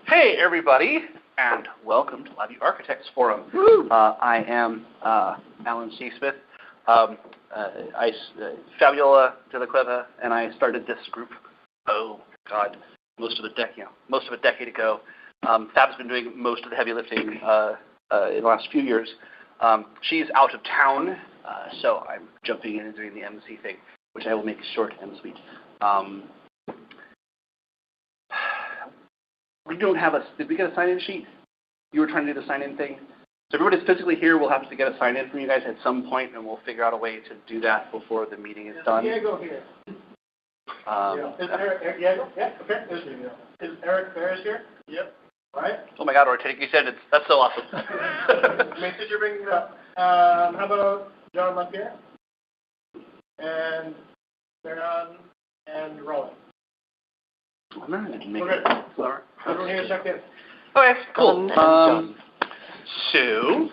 Hey everybody, and welcome to LabVIEW Architects Forum. I am Alan C. Smith, Fabiola de la Cueva, and I started this group. Oh God, most of a decade ago. Fab's been doing most of the heavy lifting in the last few years. She's out of town, so I'm jumping in and doing the MC thing, which I will make short and sweet. We don't have did we get a sign-in sheet? You were trying to do the sign-in thing? So everybody's physically here, we'll have to get a sign-in from you guys at some point, and we'll figure out a way to do that before the meeting is done. Diego here. Is Eric Diego? Yeah, okay. Is Eric Ferris here? Yep. All right. Oh my God, Ortega, you said it. That's so awesome. Did you bring it up? How about John LaPierre? And Baron and Roland? I didn't make it. Sorry. Everyone here check in. Okay, cool. So,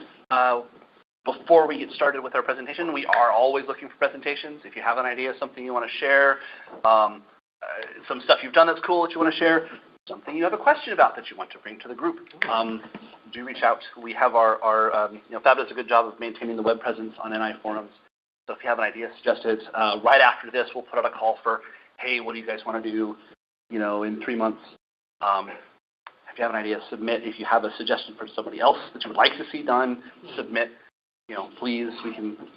before we get started with our presentation, we are always looking for presentations. If you have an idea, something you want to share, some stuff you've done that's cool that you want to share, something you have a question about that you want to bring to the group, do reach out. We have our Fab does a good job of maintaining the web presence on NI forums. So if you have an idea, suggest it. Right after this, we'll put out a call for, hey, what do you guys want to do, in 3 months? If you have an idea, submit. If you have a suggestion for somebody else that you would like to see done, submit. Please,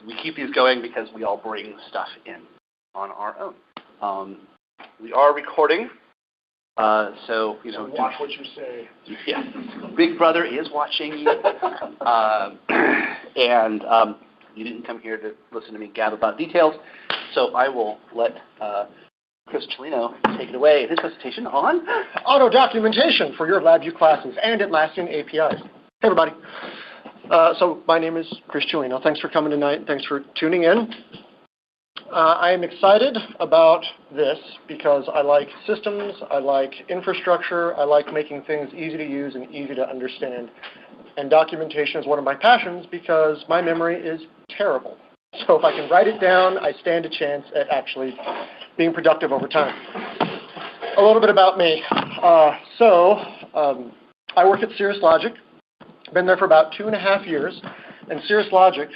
we keep these going because we all bring stuff in on our own. We are recording, so watch what you say. Yeah, Big Brother is watching you, and you didn't come here to listen to me gab about details, so I will let Chris Cellino take it away in his presentation on auto documentation for your LabVIEW classes and Atlassian APIs. Hey everybody. So my name is Chris Cellino. Thanks for coming tonight. Thanks for tuning in. I am excited about this because I like systems, I like infrastructure, I like making things easy to use and easy to understand. And documentation is one of my passions because my memory is terrible. So if I can write it down, I stand a chance at actually being productive over time. A little bit about me. I work at Cirrus Logic. Been there for about 2.5 years. And Cirrus Logic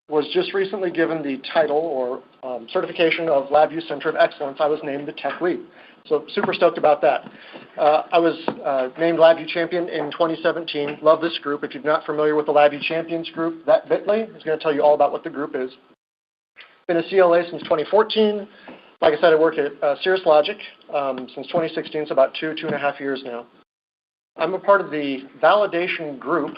was just recently given the title or certification of LabVIEW Center of Excellence. I was named the tech lead. So super stoked about that. I was named LabVIEW Champion in 2017. Love this group. If you're not familiar with the LabVIEW Champions group, that bit.ly is going to tell you all about what the group is. Been a CLA since 2014. Like I said, I work at Cirrus Logic since 2016, so about 2.5 years now. I'm a part of the validation group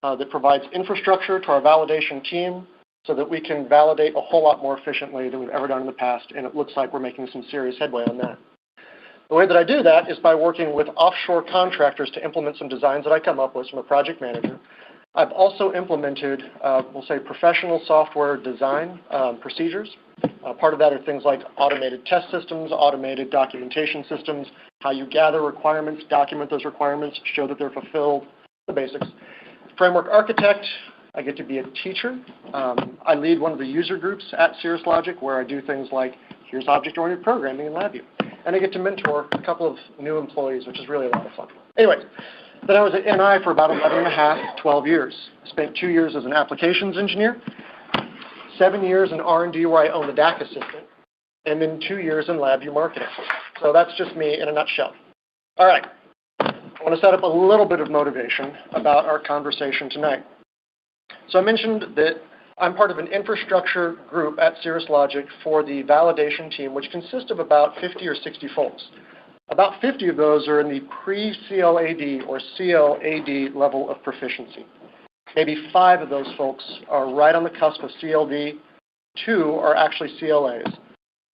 that provides infrastructure to our validation team so that we can validate a whole lot more efficiently than we've ever done in the past, and it looks like we're making some serious headway on that. The way that I do that is by working with offshore contractors to implement some designs that I come up with from a project manager. I've also implemented, we'll say, professional software design procedures. Part of that are things like automated test systems, automated documentation systems, how you gather requirements, document those requirements, show that they're fulfilled, the basics. Framework architect, I get to be a teacher. I lead one of the user groups at Cirrus Logic where I do things like, here's object-oriented programming in LabVIEW. And I get to mentor a couple of new employees, which is really a lot of fun. Anyway, then I was at NI for about 11.5, 12 years. I spent 2 years as an applications engineer, 7 years in R&D where I own the DAC assistant, and then 2 years in LabVIEW marketing. So that's just me in a nutshell. All right. I want to set up a little bit of motivation about our conversation tonight. So I mentioned that I'm part of an infrastructure group at Cirrus Logic for the validation team, which consists of about 50 or 60 folks. About 50 of those are in the pre-CLAD or CLAD level of proficiency. Maybe 5 of those folks are right on the cusp of CLD. 2 are actually CLAs.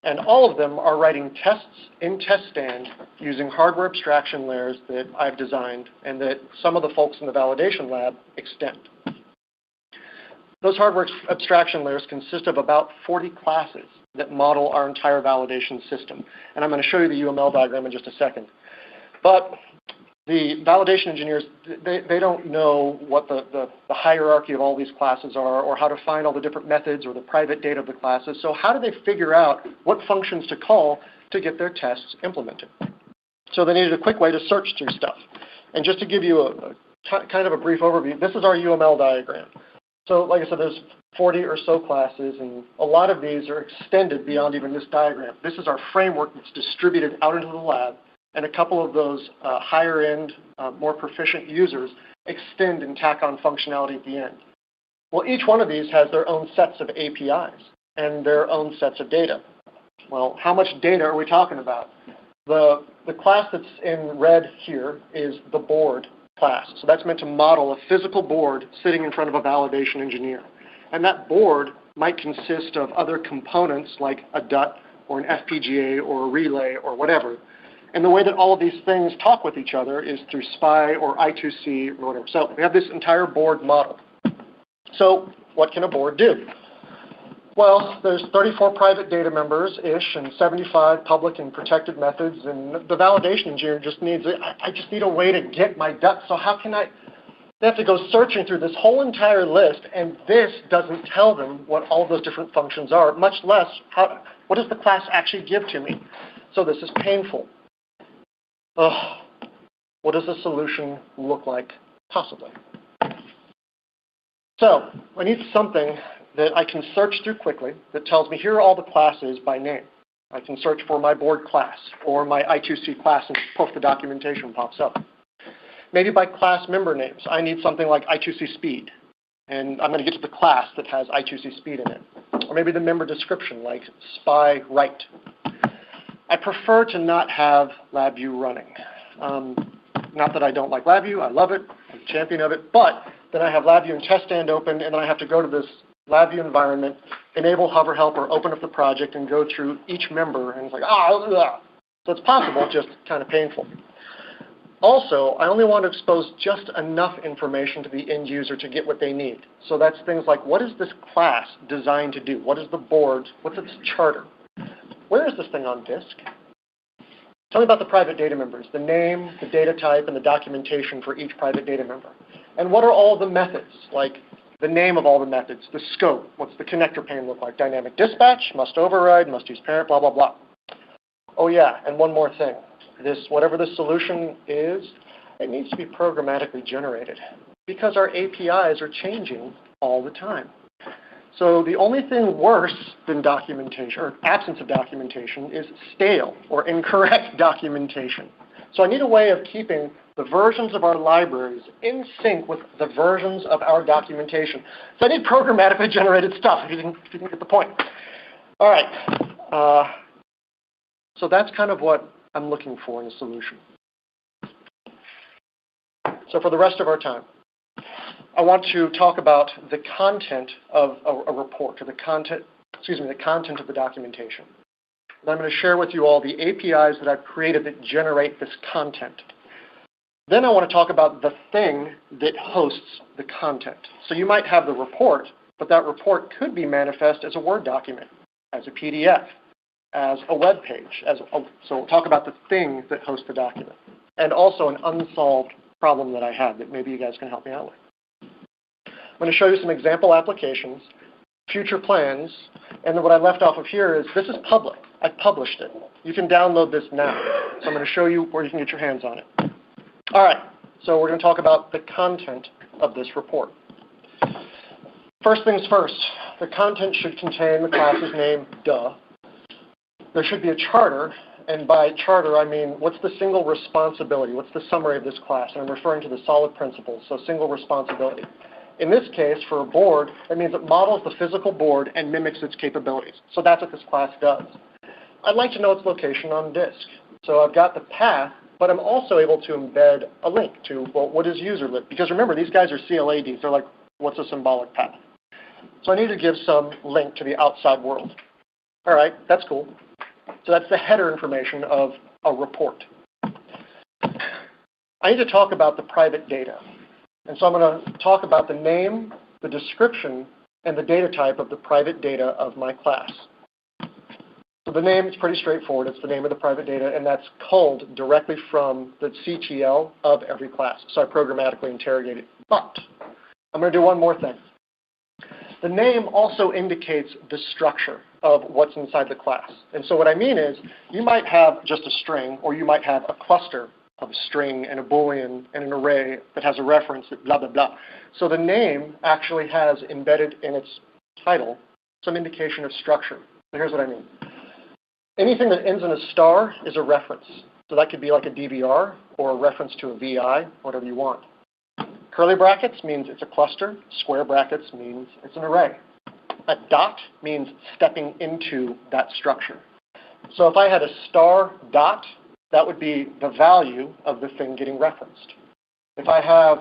And all of them are writing tests in test stand using hardware abstraction layers that I've designed and that some of the folks in the validation lab extend. Those hardware abstraction layers consist of about 40 classes that model our entire validation system. And I'm going to show you the UML diagram in just a second. But the validation engineers, they don't know what the hierarchy of all these classes are or how to find all the different methods or the private data of the classes. So how do they figure out what functions to call to get their tests implemented? So they needed a quick way to search through stuff. And just to give you a kind of a brief overview, this is our UML diagram. So like I said, there's 40 or so classes, and a lot of these are extended beyond even this diagram. This is our framework that's distributed out into the lab, and a couple of those higher-end, more proficient users extend and tack on functionality at the end. Well, each one of these has their own sets of APIs and their own sets of data. Well, how much data are we talking about? The class that's in red here is the board class. So that's meant to model a physical board sitting in front of a validation engineer. And that board might consist of other components like a DUT or an FPGA or a relay or whatever. And the way that all of these things talk with each other is through SPI or I2C or whatever. So we have this entire board model. So what can a board do? Well, there's 34 private data members-ish and 75 public and protected methods, and the validation engineer just needs, I just need a way to get my DUT, so how can they have to go searching through this whole entire list, and this doesn't tell them what all those different functions are, much less what does the class actually give to me? So this is painful. What does a solution look like, possibly? So I need something that I can search through quickly that tells me here are all the classes by name. I can search for my board class or my I2C class and poof, the documentation pops up. Maybe by class member names. I need something like I2C speed, and I'm going to get to the class that has I2C speed in it. Or maybe the member description like SPI write. I prefer to not have LabVIEW running. Not that I don't like LabVIEW, I love it, I'm a champion of it, but then I have LabVIEW and test stand open, and then I have to go to this LabVIEW environment, enable hover help, or open up the project and go through each member, and it's like, So it's possible, just kind of painful. Also, I only want to expose just enough information to the end user to get what they need. So that's things like, what is this class designed to do? What is the board? What's its charter? Where is this thing on disk? Tell me about the private data members, the name, the data type, and the documentation for each private data member. And what are all the methods, like the name of all the methods, the scope, what's the connector pane look like, dynamic dispatch, must override, must use parent, blah, blah, blah. Oh yeah, and one more thing. Whatever the solution is, it needs to be programmatically generated because our APIs are changing all the time. So the only thing worse than documentation, or absence of documentation, is stale or incorrect documentation. So I need a way of keeping the versions of our libraries in sync with the versions of our documentation. So I need programmatically generated stuff, if you didn't get the point. All right. So that's kind of what I'm looking for in a solution. So for the rest of our time, I want to talk about the content of a report, or the content of the documentation. And I'm going to share with you all the APIs that I've created that generate this content. Then I want to talk about the thing that hosts the content. So you might have the report, but that report could be manifest as a Word document, as a PDF, as a web page. So we'll talk about the thing that hosts the document, and also an unsolved problem that I have that maybe you guys can help me out with. I'm going to show you some example applications, future plans, and then what I left off of here is this is public. I published it. You can download this now. So I'm going to show you where you can get your hands on it. All right, so we're going to talk about the content of this report. First things first, the content should contain the class's name, duh. There should be a charter, and by charter I mean what's the single responsibility, what's the summary of this class, and I'm referring to the solid principles, so single responsibility. In this case, for a board, that means it models the physical board and mimics its capabilities. So that's what this class does. I'd like to know its location on disk. So I've got the path, but I'm also able to embed a link to, well, what is user lib? Because remember, these guys are CLADs. They're like, what's a symbolic path? So I need to give some link to the outside world. All right, that's cool. So that's the header information of a report. I need to talk about the private data. And so I'm going to talk about the name, the description, and the data type of the private data of my class. So the name is pretty straightforward. It's the name of the private data, and that's culled directly from the CTL of every class. So I programmatically interrogate it. But I'm going to do one more thing. The name also indicates the structure of what's inside the class. And so what I mean is you might have just a string, or you might have a cluster of a string and a Boolean and an array that has a reference that blah, blah, blah. So the name actually has embedded in its title some indication of structure. So here's what I mean. Anything that ends in a star is a reference. So that could be like a DVR or a reference to a VI, whatever you want. Curly brackets means it's a cluster. Square brackets means it's an array. A dot means stepping into that structure. So if I had a star dot, that would be the value of the thing getting referenced. If I have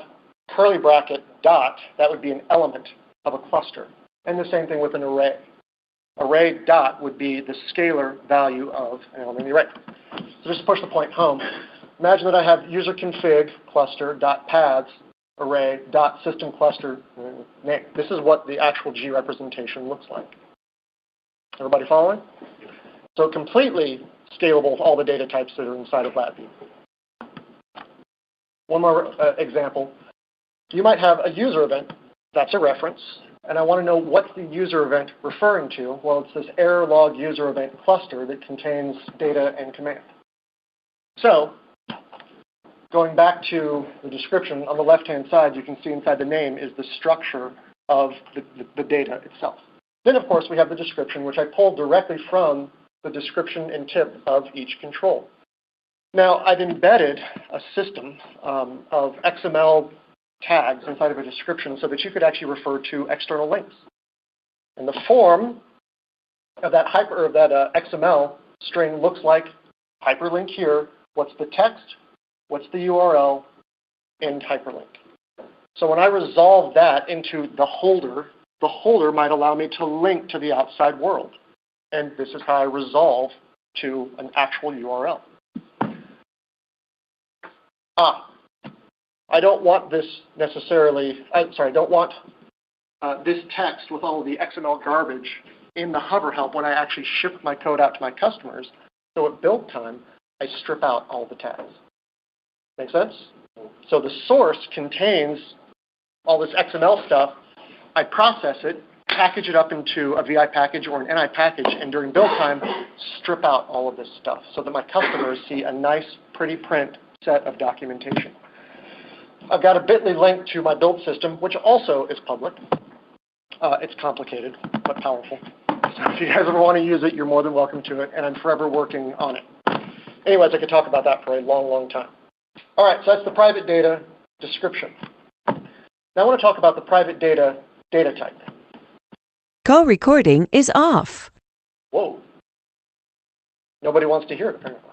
curly bracket dot, that would be an element of a cluster. And the same thing with an array. Array dot would be the scalar value of an element in the array. So just to push the point home, imagine that I have user config cluster dot paths array dot system cluster name. This is what the actual G representation looks like. Everybody following? So completely scalable all the data types that are inside of LabVIEW. One more example. You might have a user event. That's a reference. And I want to know what's the user event referring to. Well, it's this error log user event cluster that contains data and command. So going back to the description, on the left-hand side, you can see inside the name is the structure of the data itself. Then, of course, we have the description, which I pulled directly from the description and tip of each control. Now, I've embedded a system of XML tags inside of a description so that you could actually refer to external links. And the form of that XML string looks like hyperlink here. What's the text? What's the URL? And hyperlink. So when I resolve that into the holder might allow me to link to the outside world. And this is how I resolve to an actual URL. I don't want this necessarily, I don't want this text with all of the XML garbage in the hover help when I actually ship my code out to my customers. So at build time, I strip out all the tags. Make sense? So the source contains all this XML stuff. I process it, package it up into a VI package or an NI package, and during build time, strip out all of this stuff so that my customers see a nice, pretty print set of documentation. I've got a bit.ly link to my build system, which also is public. It's complicated, but powerful. So if you guys ever want to use it, you're more than welcome to it, and I'm forever working on it. Anyways, I could talk about that for a long, long time. All right, so that's the private data description. Now I want to talk about the private data type. Call recording is off. Whoa. Nobody wants to hear it, apparently.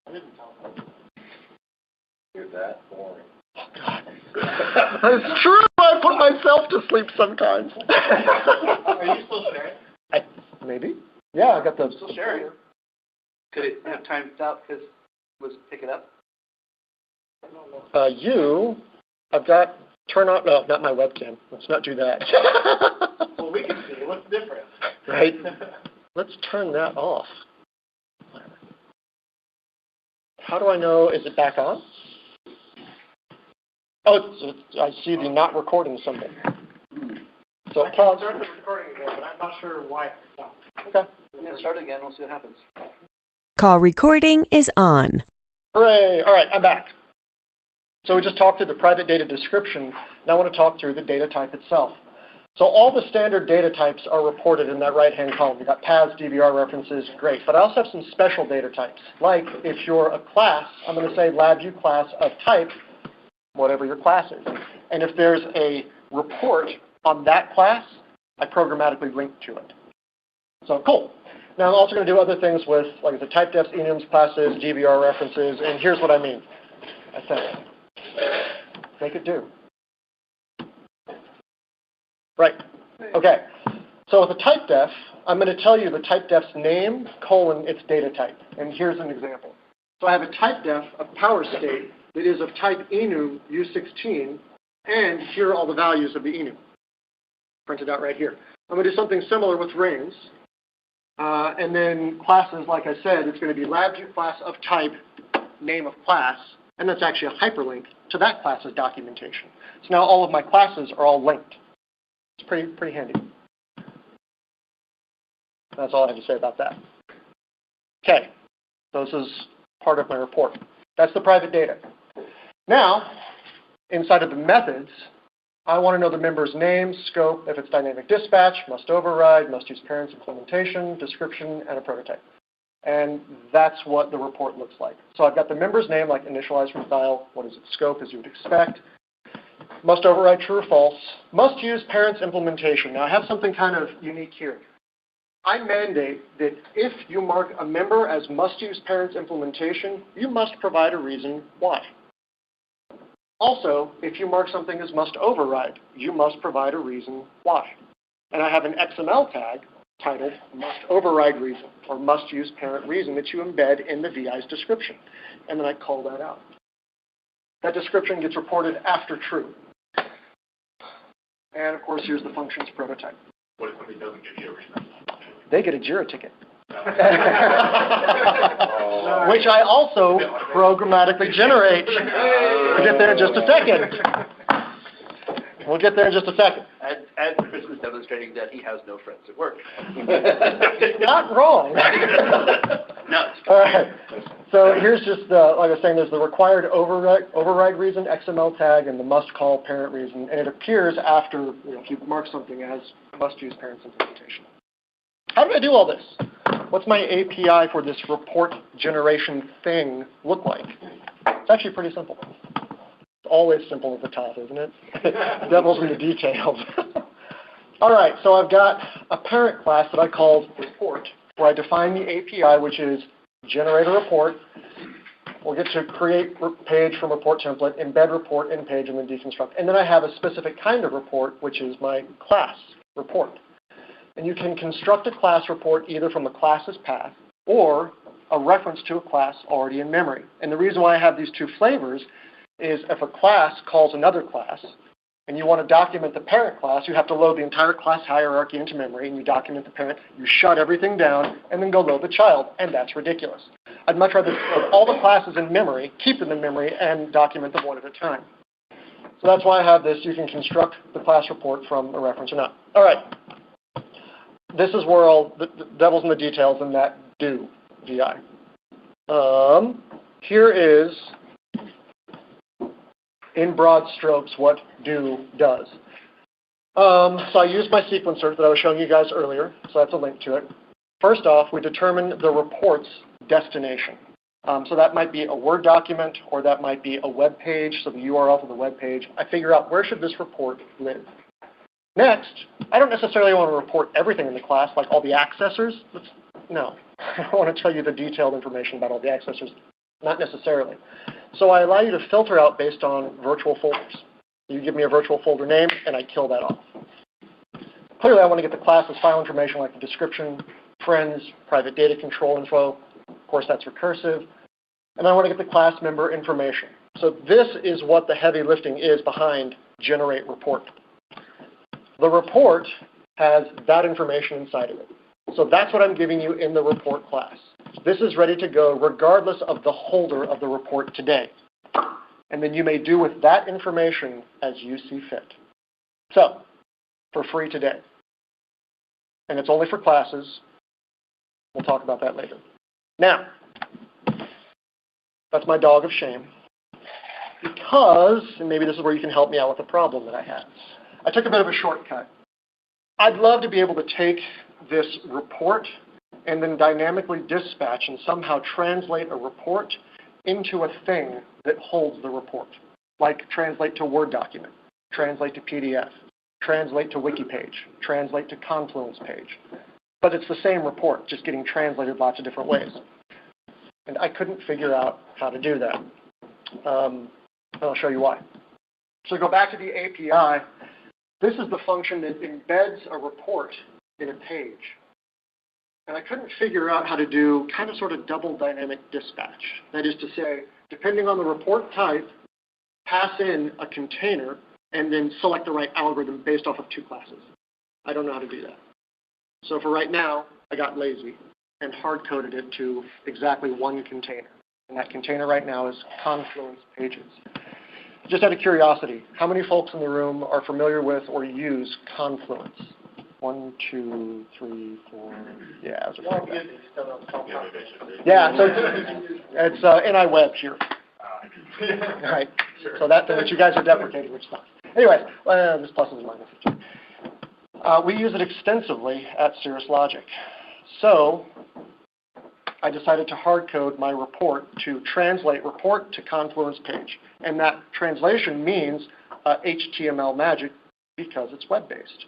I didn't tell them. You're that boring. Oh, God. It's true. I put myself to sleep sometimes. Are you still sharing? Maybe. Yeah, I got the... Still sharing. Could it have timed out because was pick it up? I've got turn on, no, not my webcam. Let's not do that. Well, we can see. What's different? Right? Let's turn that off. How do I know, is it back on? Oh, I see the not recording symbol. So I can pause. start the recording again, but I'm not sure why it's stopped. Okay. Yeah, start it again. We'll see what happens. Call recording is on. Hooray! All right, I'm back. So we just talked through the private data description. Now I want to talk through the data type itself. So all the standard data types are reported in that right-hand column. You've got paths, DVR references, great. But I also have some special data types. Like if you're a class, I'm going to say LabVIEW class of type, whatever your class is. And if there's a report on that class, I programmatically link to it. So cool. Now I'm also going to do other things with, like the type defs, enums, classes, DVR references, and here's what I mean. I think. Make it do. Right. Okay. So with a type def, I'm going to tell you the type def's name, its data type. And here's an example. So I have a type def of power state that is of type enum U16, and here are all the values of the enum. Printed out right here. I'm going to do something similar with rings. And then classes, like I said, it's going to be LabVIEW class of type, name of class, and that's actually a hyperlink to that class's documentation. So now all of my classes are all linked. It's pretty handy. That's all I have to say about that. Okay, so this is part of my report. That's the private data. Now, inside of the methods, I want to know the member's name, scope, if it's dynamic dispatch, must override, must use parents implementation, description, and a prototype. And that's what the report looks like. So I've got the member's name, like initialized from style. What is its scope, as you would expect? Must override true or false. Must use parents implementation. Now I have something kind of unique here. I mandate that if you mark a member as must use parents implementation, you must provide a reason why. Also, if you mark something as must override, you must provide a reason why. And I have an XML tag titled must override reason or must use parent reason that you embed in the VI's description. And then I call that out. That description gets reported after true. And of course, here's the function's prototype. What if somebody doesn't give you a reason? They get a JIRA ticket. Which I also programmatically generate. We'll get there in just a second. And Chris was demonstrating that he has no friends at work. Not wrong. No. All right. So here's just, like I was saying, there's the required override reason, XML tag, and the must call parent reason. And it appears after, if you mark something as must use parents implementation. How do I do all this? What's my API for this report generation thing look like? It's actually pretty simple. It's always simple at the top, isn't it? Devil's in the details. All right, so I've got a parent class that I called report, where I define the API, which is generate a report. We'll get to create page from report template, embed report in page, and then deconstruct. And then I have a specific kind of report, which is my class report. And you can construct a class report either from a class's path or a reference to a class already in memory. And the reason why I have these two flavors is if a class calls another class and you want to document the parent class, you have to load the entire class hierarchy into memory, and you document the parent, you shut everything down, and then go load the child, and that's ridiculous. I'd much rather load all the classes in memory, keep them in memory, and document them one at a time. So that's why I have this. You can construct the class report from a reference or not. All right. This is where all the devil's in the details in that do VI. Here is, in broad strokes, what do does. So I used my sequencer that I was showing you guys earlier, so that's a link to it. First off, we determine the report's destination. So that might be a Word document, or that might be a web page, so the URL for the web page. I figure out where should this report live. Next, I don't necessarily want to report everything in the class, like all the accessors. No, I don't want to tell you the detailed information about all the accessors, not necessarily. So I allow you to filter out based on virtual folders. You give me a virtual folder name, and I kill that off. Clearly, I want to get the class's file information like the description, friends, private data control info. Of course, that's recursive. And I want to get the class member information. So this is what the heavy lifting is behind generate report. The report has that information inside of it. So that's what I'm giving you in the report class. This is ready to go regardless of the holder of the report today. And then you may do with that information as you see fit. So, for free today. And it's only for classes. We'll talk about that later. Now, that's my dog of shame. Because, and maybe this is where you can help me out with a problem that I had. I took a bit of a shortcut. I'd love to be able to take this report and then dynamically dispatch and somehow translate a report into a thing that holds the report, like translate to Word document, translate to PDF, translate to wiki page, translate to Confluence page. But it's the same report, just getting translated lots of different ways. And I couldn't figure out how to do that. And I'll show you why. So go back to the API. This is the function that embeds a report in a page. And I couldn't figure out how to do kind of sort of double dynamic dispatch. That is to say, depending on the report type, pass in a container and then select the right algorithm based off of two classes. I don't know how to do that. So for right now, I got lazy and hard-coded it to exactly one container. And that container right now is Confluence pages. Just out of curiosity, how many folks in the room are familiar with or use Confluence? 1, 2, 3, 4. Yeah, so it's NI Web here. fine. Right. So that's what you guys are deprecating, which sucks. Anyway, this plus and minus. We use it extensively at Cirrus Logic. So I decided to hard code my report to translate report to Confluence page. And that translation means HTML magic because it's web-based.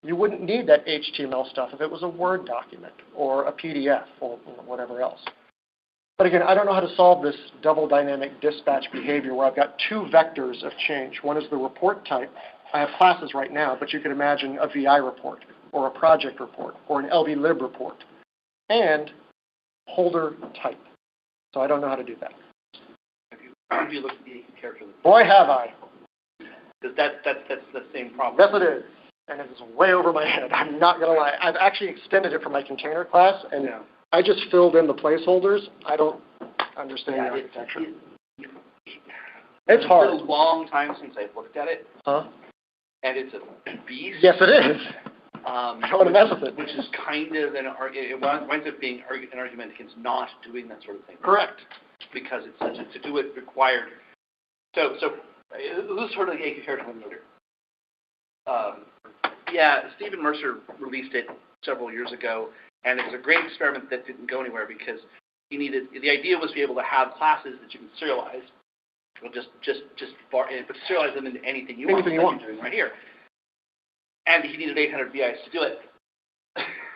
You wouldn't need that HTML stuff if it was a Word document or a PDF or whatever else. But again, I don't know how to solve this double dynamic dispatch behavior where I've got two vectors of change. One is the report type. I have classes right now, but you could imagine a VI report or a project report or an LVlib report and holder type. So I don't know how to do that. Have you looked at the character? Boy, have I. Because that's the same problem. Yes, it is. And it is way over my head. I'm not going to lie. I've actually extended it for my container class, and I just filled in the placeholders. I don't understand the architecture. It's hard. It's been a long time since I've looked at it. Huh? And it's a beast. Yes, it is. I don't want to mess with it. Which is kind of it winds up being an argument against not doing that sort of thing. Correct. Because it's to do it required. So who's heard of the AQ character limiter? Stephen Mercer released it several years ago, and it was a great experiment that didn't go anywhere because the idea was to be able to have classes that you can serialize. Well, just serialize them into anything you want. Anything you want. Doing right here. And he needed 800 VIs to do it.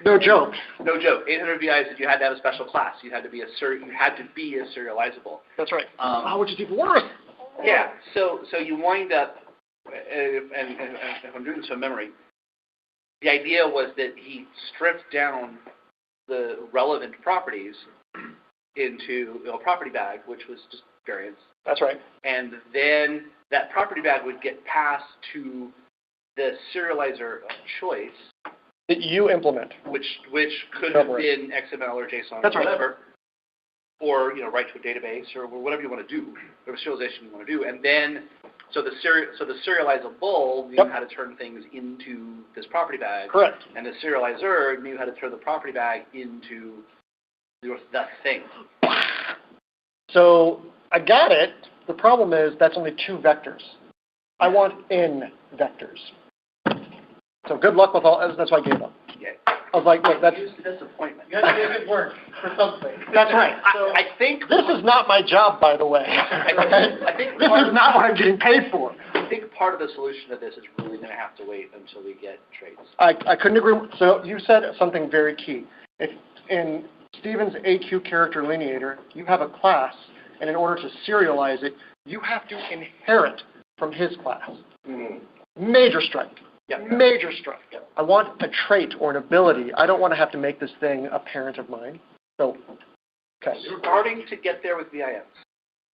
No joke. No joke. 800 VIs that you had to have a special class. You had to be serializable. That's right. Which is even worse. Yeah. So you wind up, and if I'm doing this from memory, the idea was that he stripped down the relevant properties into a property bag, which was just variants. That's right. And then that property bag would get passed to the serializer of choice that you implement, which could have been XML or JSON or whatever, or write to a database or whatever you want to do, whatever serialization you want to do, and then so the serializable knew how to turn things into this property bag. Correct. And the serializer knew how to turn the property bag into the thing. So I got it. The problem is that's only two vectors. I want n vectors. So good luck with all. That's why I gave up. Yeah. I was like, look, that's disappointment. You have to make it work for something. That's right. So I think this is not my job, by the way. I think this is not what I'm getting paid for. I think part of the solution to this is really going to have to wait until we get traits. I couldn't agree. So you said something very key. If in Stephen's AQ character lineator, you have a class, and in order to serialize it, you have to inherit from his class. Major strike. Major strike. I want a trait or an ability. I don't want to have to make this thing a parent of mine. So, okay. Starting to get there with VIMs.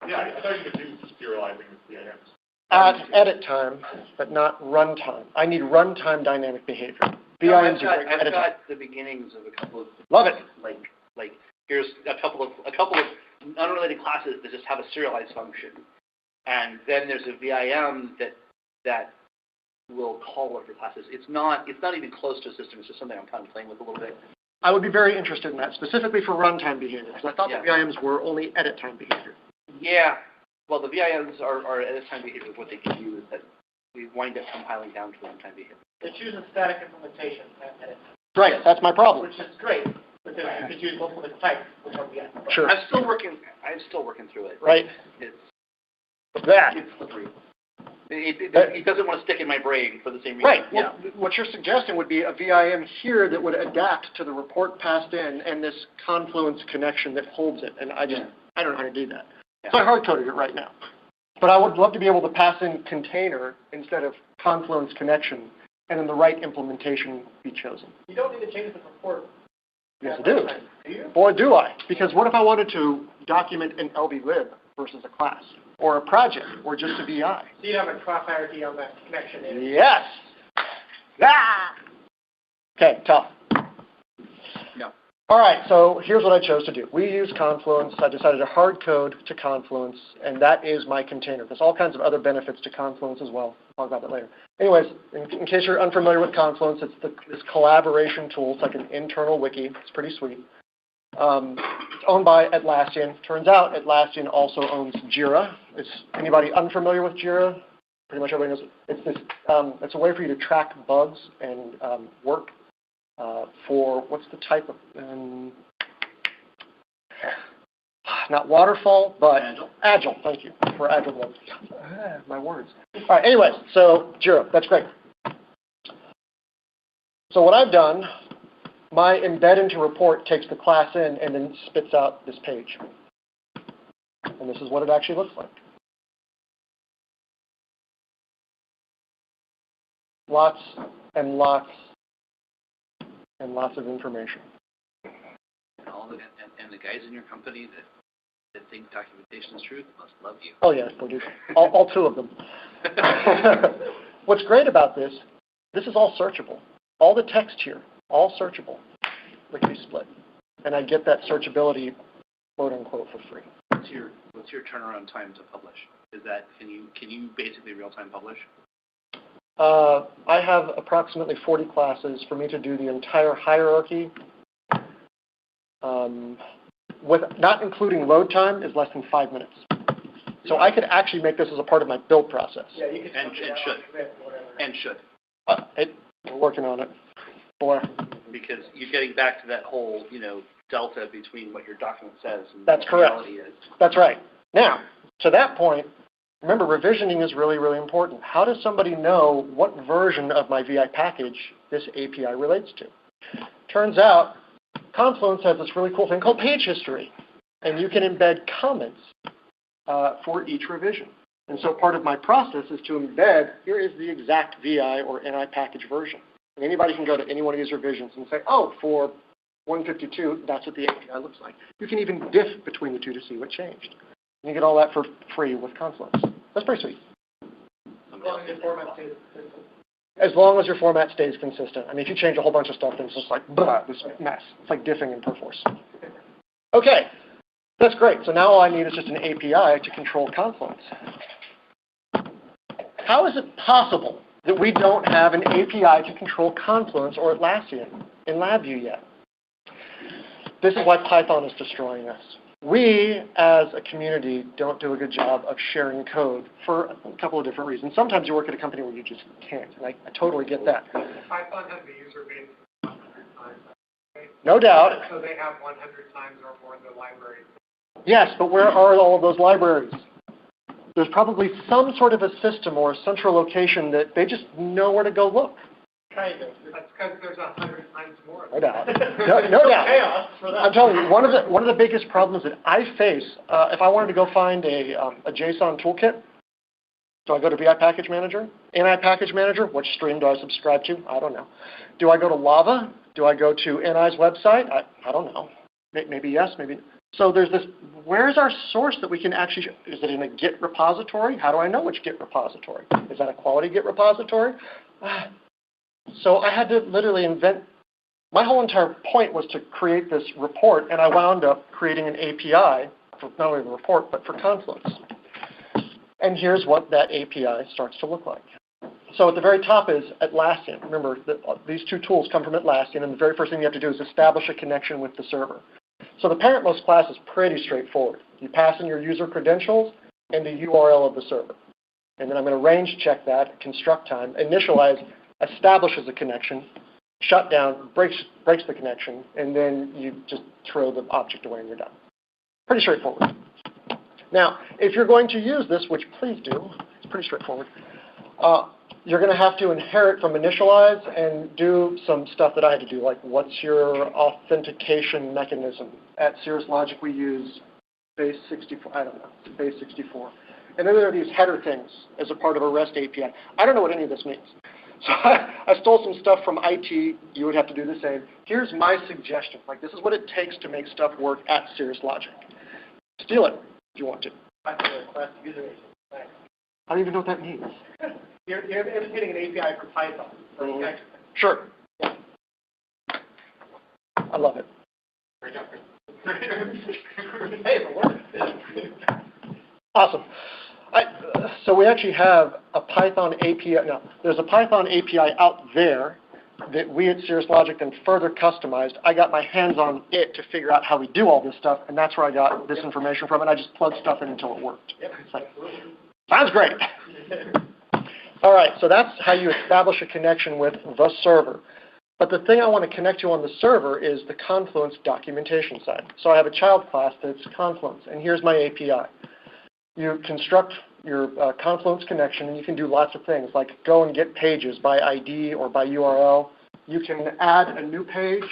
Yeah, I thought you could do serializing with VIMs. At edit time, but not runtime. I need runtime dynamic behavior. VIMs are great for edit time. I've got the beginnings of a couple of love it. Like here's a couple of unrelated classes that just have a serialized function, and then there's a VIM that will call one of your classes. It's not even close to a system. It's just something I'm kind of playing with a little bit. I would be very interested in that, specifically for runtime behavior, because I thought the VIMs were only edit time behavior. Yeah. Well, the VIMs are edit time behavior. What they can do is that we wind up compiling down to runtime behavior. They choose a static implementation at edit time. Right. That's my problem. Which is great, because you could use multiple types with one VIM. Sure. I'm still working through it. Right. It's slippery. It doesn't want to stick in my brain for the same reason. Right. Well, what you're suggesting would be a VIM here that would adapt to the report passed in and this Confluence connection that holds it. And I don't know how to do that. Yeah. So I hard-coded it right now. But I would love to be able to pass in container instead of Confluence connection, and then the right implementation be chosen. You don't need to change the report. Yes, I do. Do you? Boy, do I. Because what if I wanted to document an LVlib versus a class, or a project, or just a VI? So you'd have a cross hierarchy on that connection. Yes. Ah! Okay, tough. No. All right, so here's what I chose to do. We use Confluence. I decided to hard code to Confluence, and that is my container. There's all kinds of other benefits to Confluence as well. I'll talk about that later. Anyways, in case you're unfamiliar with Confluence, it's this collaboration tool. It's like an internal wiki. It's pretty sweet. It's owned by Atlassian. Turns out Atlassian also owns JIRA. Is anybody unfamiliar with JIRA? Pretty much everybody knows it. It's this. It's a way for you to track bugs and work for what's the type of not waterfall, but agile. Thank you for agile bugs. My words. All right. Anyways, so JIRA. That's great. So what I've done, my embed into report takes the class in and then spits out this page. And this is what it actually looks like. Lots and lots and lots of information. And the guys in your company that think documentation is truth must love you. Oh, yes, they do. All two of them. What's great about this is all searchable. All the text here, all searchable, lickety split. And I get that searchability, quote unquote, for free. What's your turnaround time to publish? Is that can you basically real time publish? I have approximately 40 classes. For me to do the entire hierarchy, with not including load time, is less than 5 minutes. So I could actually make this as a part of my build process. Yeah, you can and should. We're working on it. Boy. Because you're getting back to that whole, delta between what your document says and That's what correct. reality is. That's right. Now, to that point, remember, revisioning is really, really important. How does somebody know what version of my VI package this API relates to? Turns out, Confluence has this really cool thing called page history, and you can embed comments for each revision. And so part of my process is to embed, here is the exact VI or NI package version. And anybody can go to any one of these revisions and say, oh, for 152, that's what the API looks like. You can even diff between the two to see what changed. You get all that for free with Confluence. That's pretty sweet. As long as your format stays consistent. I mean, if you change a whole bunch of stuff, then it's just like, blah, this mess. It's like diffing in Perforce. Okay, that's great. So now all I need is just an API to control Confluence. How is it possible that we don't have an API to control Confluence or Atlassian in LabVIEW yet? This is why Python is destroying us. We, as a community, don't do a good job of sharing code for a couple of different reasons. Sometimes you work at a company where you just can't, and I totally get that. Python has a user base of 100 times. Okay? No doubt. So they have 100 times or more in the library. Yes, but where are all of those libraries? There's probably some sort of a system or a central location that they just know where to go look. Kind of. That's because there's 100 times more. No doubt. No doubt. Chaos for that. I'm telling you, one of the biggest problems that I face, if I wanted to go find a JSON toolkit, do I go to VI Package Manager? NI Package Manager? Which stream do I subscribe to? I don't know. Do I go to Lava? Do I go to NI's website? I don't know. Maybe yes, maybe no. So there's this, where's our source that we can actually, is it in a Git repository? How do I know which Git repository? Is that a quality Git repository? So I had to literally invent, my whole entire point was to create this report, and I wound up creating an API for not only the report, but for Confluence. And here's what that API starts to look like. So at the very top is Atlassian. Remember, these two tools come from Atlassian, and the very first thing you have to do is establish a connection with the server. So the parentmost class is pretty straightforward. You pass in your user credentials and the URL of the server. And then I'm going to range check that, construct time, initialize, establishes a connection, shut down, breaks the connection, and then you just throw the object away and you're done. Pretty straightforward. Now, if you're going to use this, which please do, it's pretty straightforward, you're going to have to inherit from initialize and do some stuff that I had to do, like what's your authentication mechanism? At Cirrus Logic, we use base 64, I don't know, base 64. And then there are these header things as a part of a REST API. I don't know what any of this means. So I stole some stuff from IT. You would have to do the same. Here's my suggestion. Like, this is what it takes to make stuff work at Cirrus Logic. Steal it if you want to. I don't even know what that means. You're getting an API for Python. Mm-hmm. Sure. Yeah. I love it. Hey, it works. Awesome. So we actually have a Python API. Now, there's a Python API out there that we at Cirrus Logic then further customized. I got my hands on it to figure out how we do all this stuff, and that's where I got this information from, and I just plugged stuff in until it worked. It's like, sounds great. All right, so that's how you establish a connection with the server. But the thing I want to connect to on the server is the Confluence documentation side. So I have a child class that's Confluence, and here's my API. You construct your Confluence connection, and you can do lots of things, like go and get pages by ID or by URL. You can add a new page.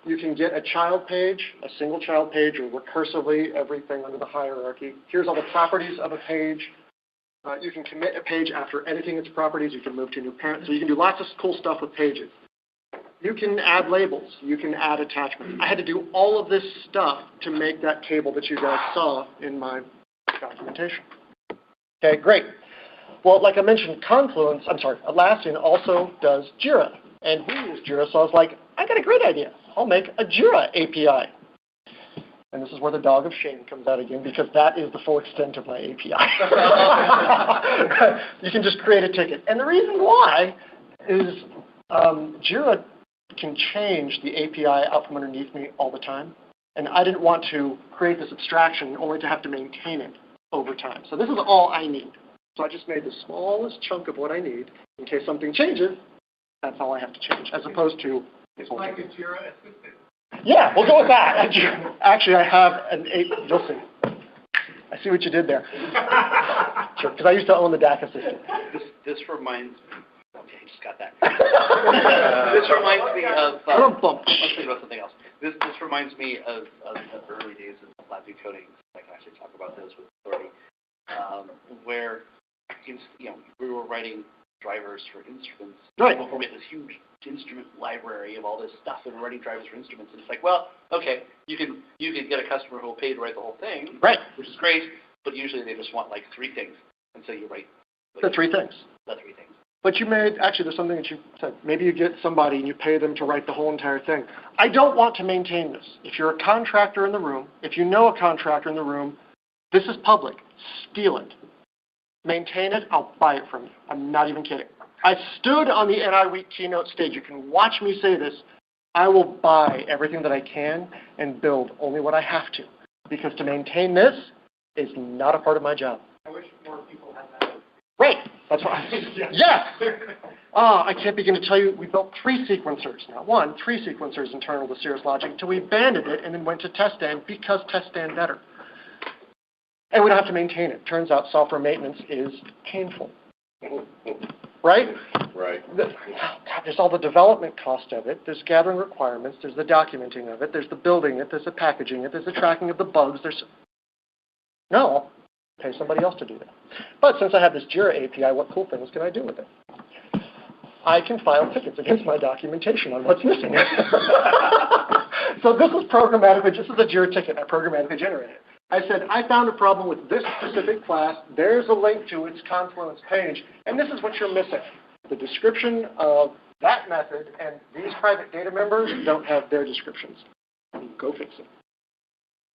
You can get a child page, a single child page, or recursively everything under the hierarchy. Here's all the properties of a page. You can commit a page after editing its properties. You can move to a new parent. So you can do lots of cool stuff with pages. You can add labels. You can add attachments. I had to do all of this stuff to make that table that you guys saw in my documentation. Okay, great. Well, like I mentioned, Atlassian also does JIRA. And we use JIRA, so I was like, I got a great idea. I'll make a JIRA API. And this is where the dog of shame comes out again, because that is the full extent of my API. You can just create a ticket. And the reason why is JIRA can change the API out from underneath me all the time. And I didn't want to create this abstraction only to have to maintain it over time. So this is all I need. So I just made the smallest chunk of what I need. In case something changes, that's all I have to change, as opposed to... It's like a JIRA assistant. Yeah, we'll go with that. Actually, I have an 8. You'll see. I see what you did there. Sure, because I used to own the DAC assistant. This reminds me. Okay, I just got that. This reminds me of. Let's think about something else. This reminds me of the early days of LabVIEW coding. I can actually talk about this with authority, where we were writing drivers for instruments. Right. Before we had this huge instrument library of all this stuff, and we're writing drivers for instruments. And it's like, well, okay, you can get a customer who will pay to write the whole thing, right? Which is great, but usually they just want like 3 things, and so you write the 3 things. The 3 things. But you actually, there's something that you said. Maybe you get somebody and you pay them to write the whole entire thing. I don't want to maintain this. If you're a contractor in the room, if you know a contractor in the room, this is public. Steal it. Maintain it. I'll buy it from you. I'm not even kidding. I stood on the NI Week keynote stage. You can watch me say this. I will buy everything that I can and build only what I have to. Because to maintain this is not a part of my job. I wish more people had that. Right. That's why. Yeah. I can't begin to tell you, we built 3 sequencers. Not 1, 3 sequencers internal to Cirrus Logic until we abandoned it and then went to test stand because test stand better. And we don't have to maintain it. Turns out software maintenance is painful. Right? Right. God, there's all the development cost of it. There's gathering requirements. There's the documenting of it. There's the building it. There's the packaging it. There's the tracking of the bugs. No, I'll pay somebody else to do that. But since I have this JIRA API, what cool things can I do with it? I can file tickets against my documentation on what's missing. So this is programmatically, this is a JIRA ticket I programmatically generated. I said, I found a problem with this specific class. There's a link to its Confluence page, and this is what you're missing. The description of that method, and these private data members don't have their descriptions. Go fix it.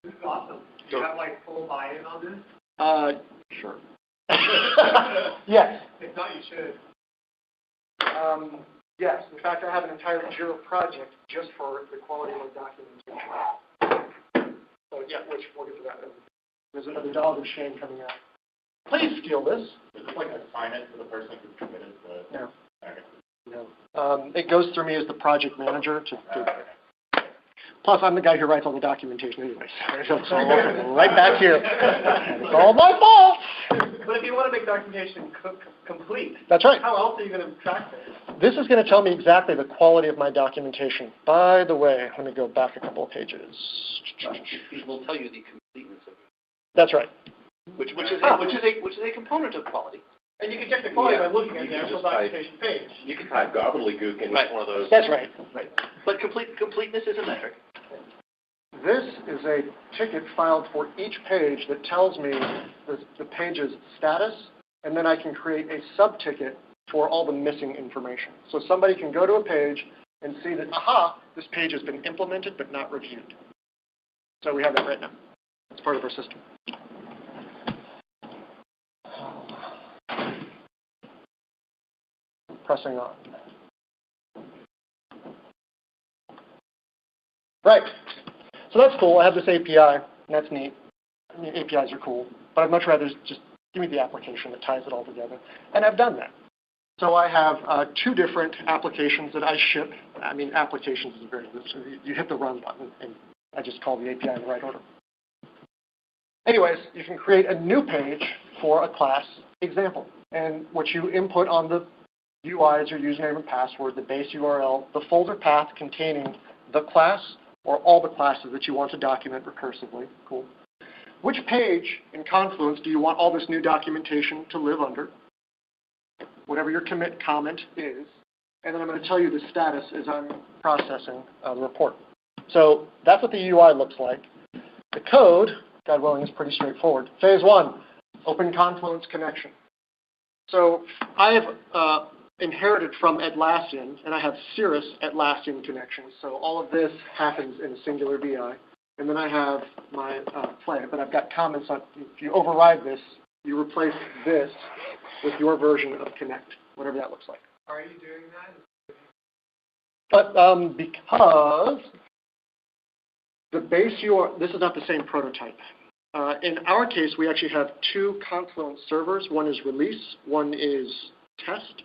This is awesome. Do you have full buy-in on this? Sure. Yes. If not, you should. Yes. In fact, I have an entire JIRA project just for the quality of my documentation. So yeah, which we'll get to that. There's another dog of shame coming out. Please steal this. Is this like a sign-in for the person who committed the... No. Okay. No. It goes through me as the project manager Plus, I'm the guy who writes all the documentation anyway. So it's all right back here. It's all my fault. But if you want to make documentation complete, that's right. How else are you going to track this? This is going to tell me exactly the quality of my documentation. By the way, let me go back a couple of pages. It will tell you the completeness of it. That's right. Which is a component of quality. And you can check the quality by looking at the actual documentation page. You can type gobbledygook in each one of those. That's right. Right. But completeness is a metric. This is a ticket filed for each page that tells me the page's status, and then I can create a sub-ticket for all the missing information. So somebody can go to a page and see that, aha, this page has been implemented but not reviewed. So we have that right now. It's part of our system. Pressing on. Right. So that's cool. I have this API, and that's neat. I mean, APIs are cool, but I'd much rather just give me the application that ties it all together. And I've done that. So I have 2 different applications that I ship. I mean, applications is very good. So you hit the run button, and I just call the API in the right order. Anyways, you can create a new page for a class example. And what you input on the UI is your username and password, the base URL, the folder path containing the class or all the classes that you want to document recursively. Cool. Which page in Confluence do you want all this new documentation to live under? Whatever your commit comment is. And then I'm going to tell you the status as I'm processing the report. So that's what the UI looks like. The code, God willing, is pretty straightforward. Phase 1, open Confluence connection. So I have inherited from Atlassian, and I have Cirrus Atlassian connections. So all of this happens in a singular VI. And then I have my play, but I've got comments on, if you override this, you replace this with your version of connect, whatever that looks like. Are you doing that? But because the base URL, this is not the same prototype. In our case, we actually have 2 Confluence servers. One is release, one is test.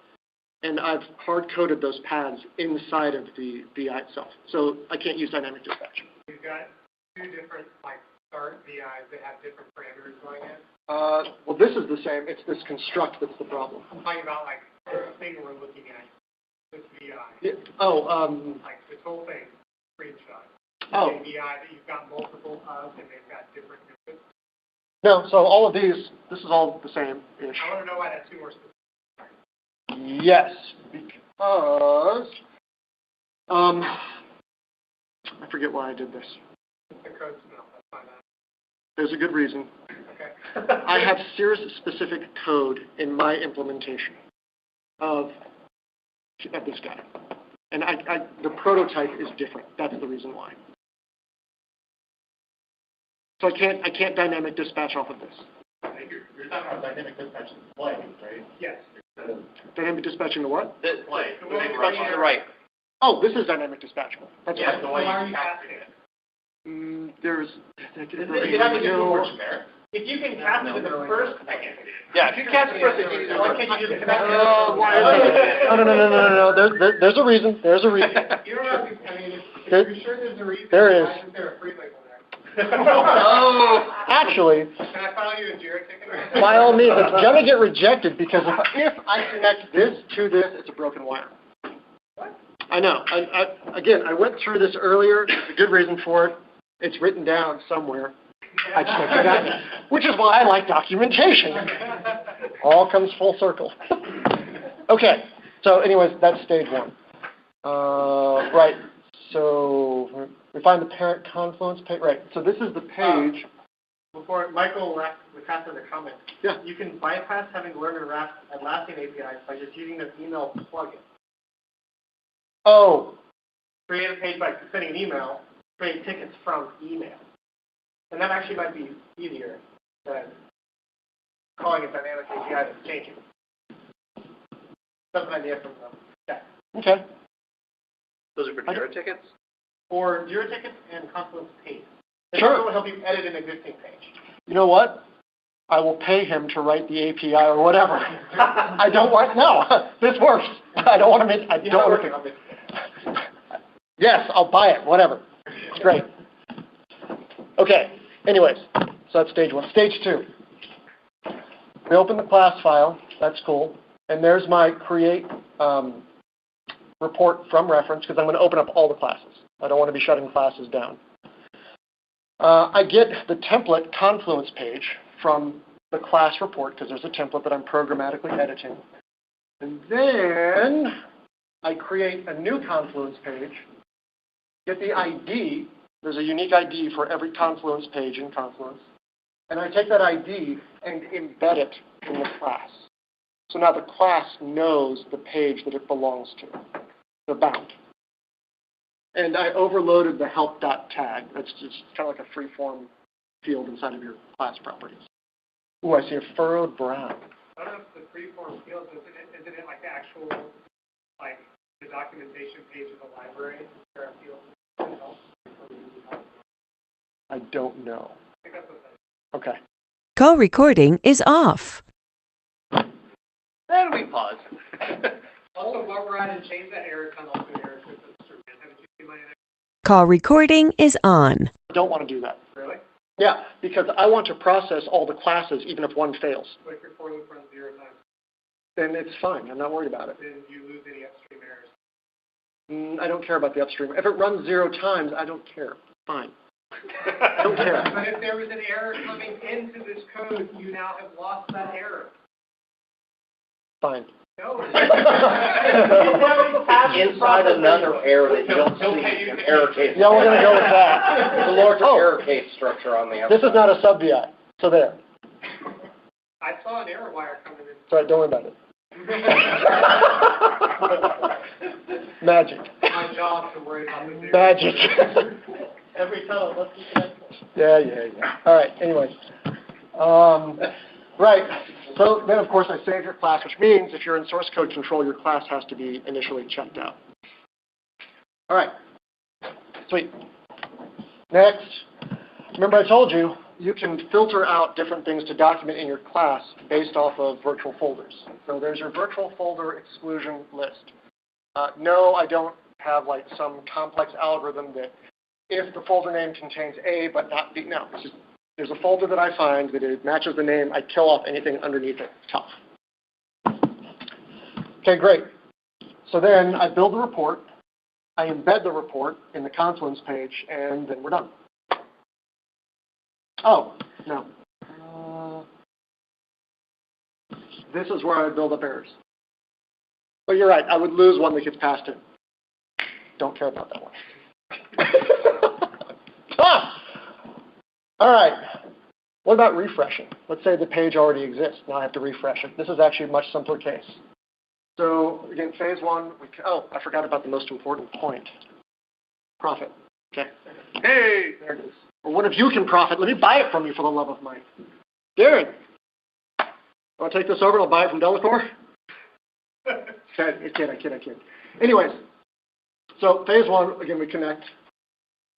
And I've hard-coded those paths inside of the VI itself. So I can't use dynamic dispatch. You've got 2 different start VIs that have different parameters going in? Well, this is the same. It's this construct that's the problem. I'm talking about the thing we're looking at, this VI. Yeah. This whole thing, screenshot. Oh. VI that you've got multiple of, and they've got different inputs. No, so all of these, this is all the same-ish. I want to know why that's 2 more specific. Yes, because I forget why I did this. The code smell, that's fine. There's a good reason. Okay. I have Cirrus-specific code in my implementation of this guy. And the prototype is different. That's the reason why. So I can't dynamic dispatch off of this. You're talking about dynamic dispatch display, right? Yes. Dynamic dispatching the what? Display. To the right. Oh, this is dynamic dispatchable. That's Yeah, right. the way Why are you you cast casting it. it? There's... You have to do more generic. If you can cast it in the first, Yeah, if you cast it first, why can't you just connect it? No. There's a reason. There's a reason. You don't have to, I mean, if you're sure there's a reason, There is. why isn't there a free label there? Oh. Actually, Can I file you a JIRA ticket? by all means, it's going to get rejected because if I connect this to this, it's a broken wire. What? I know. Again, I went through this earlier. There's a good reason for it. It's written down somewhere. I just forgot it. Which is why I like documentation. All comes full circle. Okay. So anyways, that's stage 1. Right. So we find the parent Confluence page. Right. So this is the page. Before Michael was asking the comment, Yeah. you can bypass having to learn to wrap Atlassian APIs by just using the email plugin. Oh. Create a page by sending an email, create tickets from email. And that actually might be easier than calling a dynamic API that's changing. That's an idea from them. Yeah. Okay. Those are for JIRA tickets? Or JIRA tickets and Confluence page. Sure. Will help you edit an existing page. You know what? I will pay him to write the API or whatever. I don't want, no, this works. I don't want to make, I You're don't not want working on to. this. Yes, I'll buy it, whatever. It's great. Okay, anyways, so that's stage 1. Stage 2. We open the class file, that's cool. And there's my create report from reference because I'm going to open up all the classes. I don't want to be shutting classes down. I get the template Confluence page from the class report because there's a template that I'm programmatically editing. And then I create a new Confluence page, get the ID. There's a unique ID for every Confluence page in Confluence. And I take that ID and embed it in the class. So now the class knows the page that it belongs to. They're bound. And I overloaded the help.tag. That's just kind of like a free-form field inside of your class properties. Ooh, I see a furrowed brow. I don't know if the freeform field, isn't it like the actual, like the documentation page of the library? There are fields. I don't know. Okay. Call recording is off. And we pause. Also, while we're at it, change that error tunnel to error because it's true. Haven't you seen my error? Call recording is on. I don't want to do that. Really? Yeah, because I want to process all the classes even if one fails. What if your for loop runs 0 times? Then it's fine. I'm not worried about it. Then you lose any upstream errors. I don't care about the upstream. If it runs 0 times, I don't care. Fine. I don't care. But if there was an error coming into this code, you now have lost that error. Fine. No. Inside another error that you don't see, an error case. Yeah, we're going to go with that. There's a larger error case structure on the outside. This is not a sub-VI. So there. I saw an error wire coming in. Sorry, don't worry about it. Magic. My job to worry about the Magic. Every time, let's keep it. Yeah. All right, anyways. Right. So then, of course, I save your class, which means if you're in source code control, your class has to be initially checked out. All right. Sweet. Next. Remember I told you, you can filter out different things to document in your class based off of virtual folders. So there's your virtual folder exclusion list. No, I don't have like some complex algorithm that if the folder name contains A but not B. No, it's just, there's a folder that I find that it matches the name. I kill off anything underneath it. Tough. Okay, great. So then I build the report. I embed the report in the Confluence page, and then we're done. Oh, no. This is where I would build up errors. But you're right. I would lose one that gets passed in. Don't care about that one. All right. What about refreshing? Let's say the page already exists. Now I have to refresh it. This is actually a much simpler case. So again, phase one. I forgot about the most important point. Profit. Okay. Hey, there it is. Or what if you can profit? Let me buy it from you for the love of Mike. Darren, want to take this over and I'll buy it from Delacorp? I kid. Anyways, so phase one, again, we connect.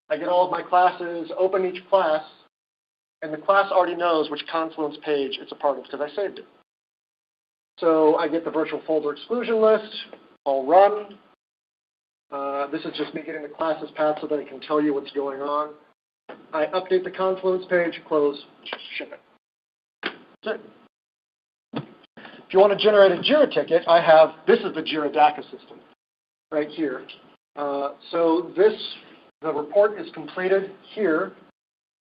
I get all of my classes, open each class, and the class already knows which Confluence page it's a part of because I saved it. So I get the virtual folder exclusion list. I'll run. This is just me getting the classes path so that I can tell you what's going on. I update the Confluence page, close, ship it. That's it. If you want to generate a JIRA ticket, this is the JIRA DACA system right here. So the report is completed here.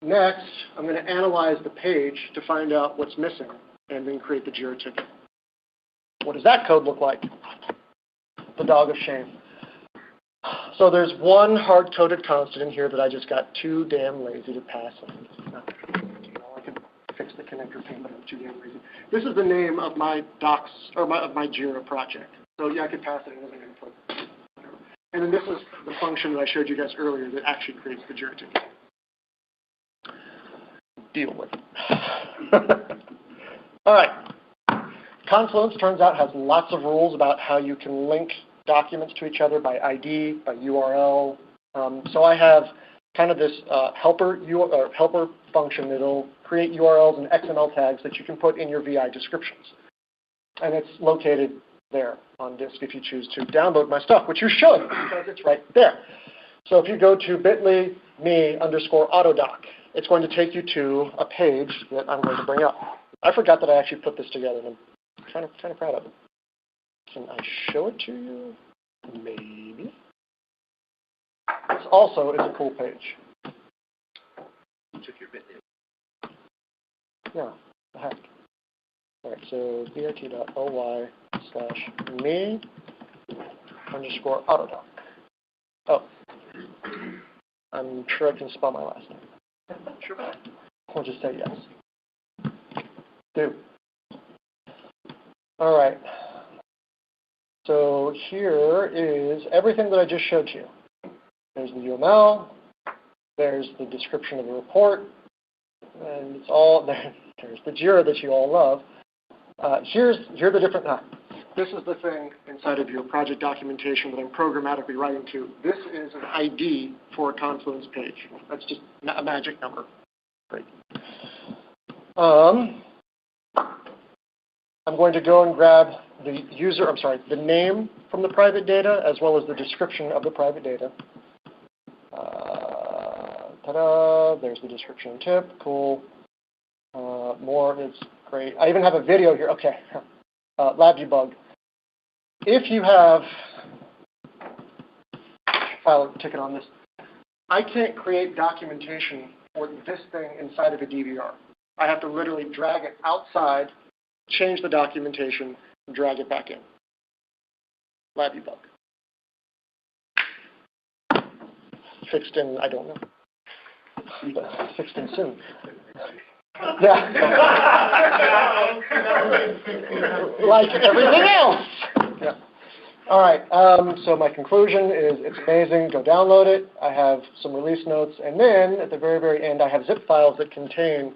Next, I'm going to analyze the page to find out what's missing and then create the JIRA ticket. What does that code look like? The dog of shame. So there's one hard-coded constant in here that I just got too damn lazy to pass in. I could fix the connector pane, but I'm too damn lazy. This is the name of my docs or of my JIRA project. So yeah, I could pass it. It wasn't going to put. And then this is the function that I showed you guys earlier that actually creates the JIRA ticket. Deal with it. All right. Confluence, turns out, has lots of rules about how you can link documents to each other by ID, by URL. So I have kind of this helper function that will create URLs and XML tags that you can put in your VI descriptions. And it's located there on disk if you choose to download my stuff, which you should because it's right there. So if you go to bit.ly/me_autodoc, it's going to take you to a page that I'm going to bring up. I forgot that I actually put this together, and I'm kind of proud of it. Can I show it to you? Maybe. This also is a cool page. Took your bit. Yeah, the heck. All right, so bit.ly/me_autodoc. Oh, I'm sure I can spell my last name. Sure. I'll just say yes. Do. All right. So here is everything that I just showed you. There's the UML. There's the description of the report. And it's all there. There's the JIRA that you all love. Here are the different. this is the thing inside of your project documentation that I'm programmatically writing to. This is an ID for a Confluence page. That's just a magic number. Great. I'm going to go and grab the the name from the private data as well as the description of the private data. Ta-da, there's the description and tip, cool. More is great. I even have a video here, okay. LabVIEW bug. If you have, file a ticket on this, I can't create documentation for this thing inside of a DVR. I have to literally drag it outside, change the documentation, and drag it back in. LabVIEW bug. Fixed in, I don't know. But fixed in soon. Yeah. Like everything else. Yeah. All right. So my conclusion is it's amazing. Go download it. I have some release notes. And then at the very, very end, I have zip files that contain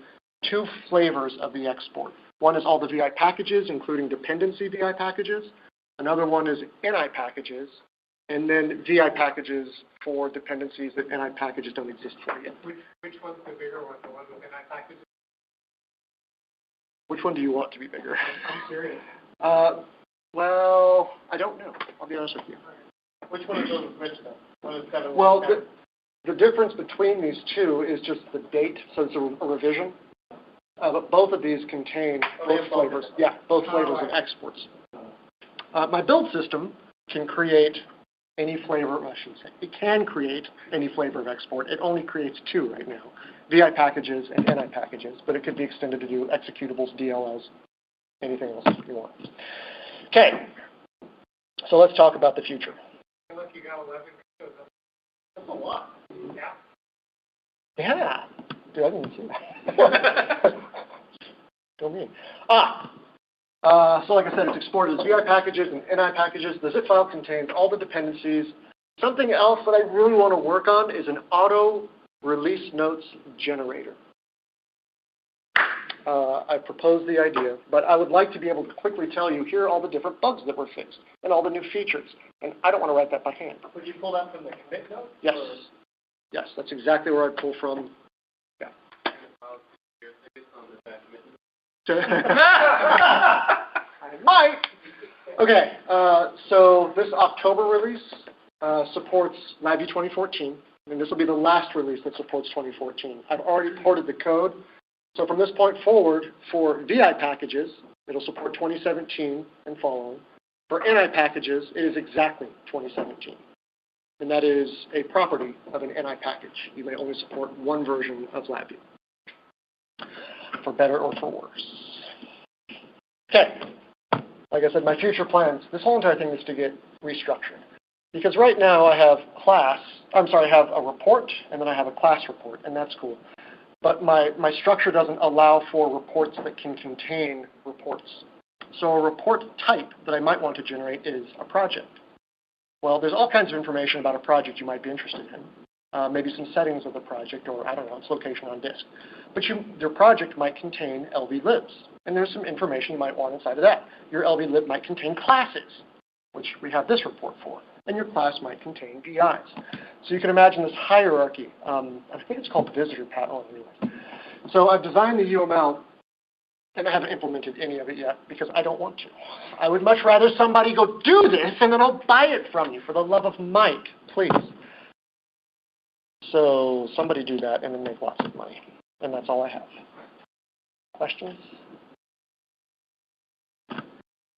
2 flavors of the export. One is all the VI packages, including dependency VI packages. Another one is NI packages. And then VI packages for dependencies that NI packages don't exist for yet. Which one's the bigger one? The one with NI packages? Which one do you want to be bigger? I'm serious. Well, I don't know. I'll be honest with you. Which one is those which then? One is 7. Well, the difference between these two is just the date, so it's a revision. But both of these contain both flavors. Yeah, both flavors of exports. My build system can create any flavor, well, I shouldn't say, it can create any flavor of export. It only creates 2 right now, VI packages and NI packages, but it could be extended to do executables, DLLs, anything else you want. Okay, so let's talk about the future. Look, you got 11. That's a lot. Yeah. Yeah. Dude, I didn't see that. Go me. So like I said, it's exported as VI packages and NI packages. The zip file contains all the dependencies. Something else that I really want to work on is an auto release notes generator. I proposed the idea, but I would like to be able to quickly tell you, here are all the different bugs that were fixed and all the new features. And I don't want to write that by hand. Would you pull that from the commit note? Yes. Yes, that's exactly where I'd pull from. Yeah. I might. Okay, so this October release supports LabVIEW 2014, and this will be the last release that supports 2014. I've already ported the code. So from this point forward, for VI packages, it'll support 2017 and following. For NI packages, it is exactly 2017. And that is a property of an NI package. You may only support one version of LabVIEW, for better or for worse. Okay, like I said, my future plans, this whole entire thing needs to get restructured. Because right now I have I have a report, and then I have a class report, and that's cool. But my structure doesn't allow for reports that can contain reports. So a report type that I might want to generate is a project. Well, there's all kinds of information about a project you might be interested in. Maybe some settings of the project, or I don't know, its location on disk. But your project might contain LV-libs, and there's some information you might want inside of that. Your LV-lib might contain classes, which we have this report for, and your class might contain VIs. So you can imagine this hierarchy. I think it's called visitor pattern. Anyway. So I've designed the UML, and I haven't implemented any of it yet because I don't want to. I would much rather somebody go do this, and then I'll buy it from you, for the love of Mike, please. So somebody do that and then make lots of money. And that's all I have. Questions?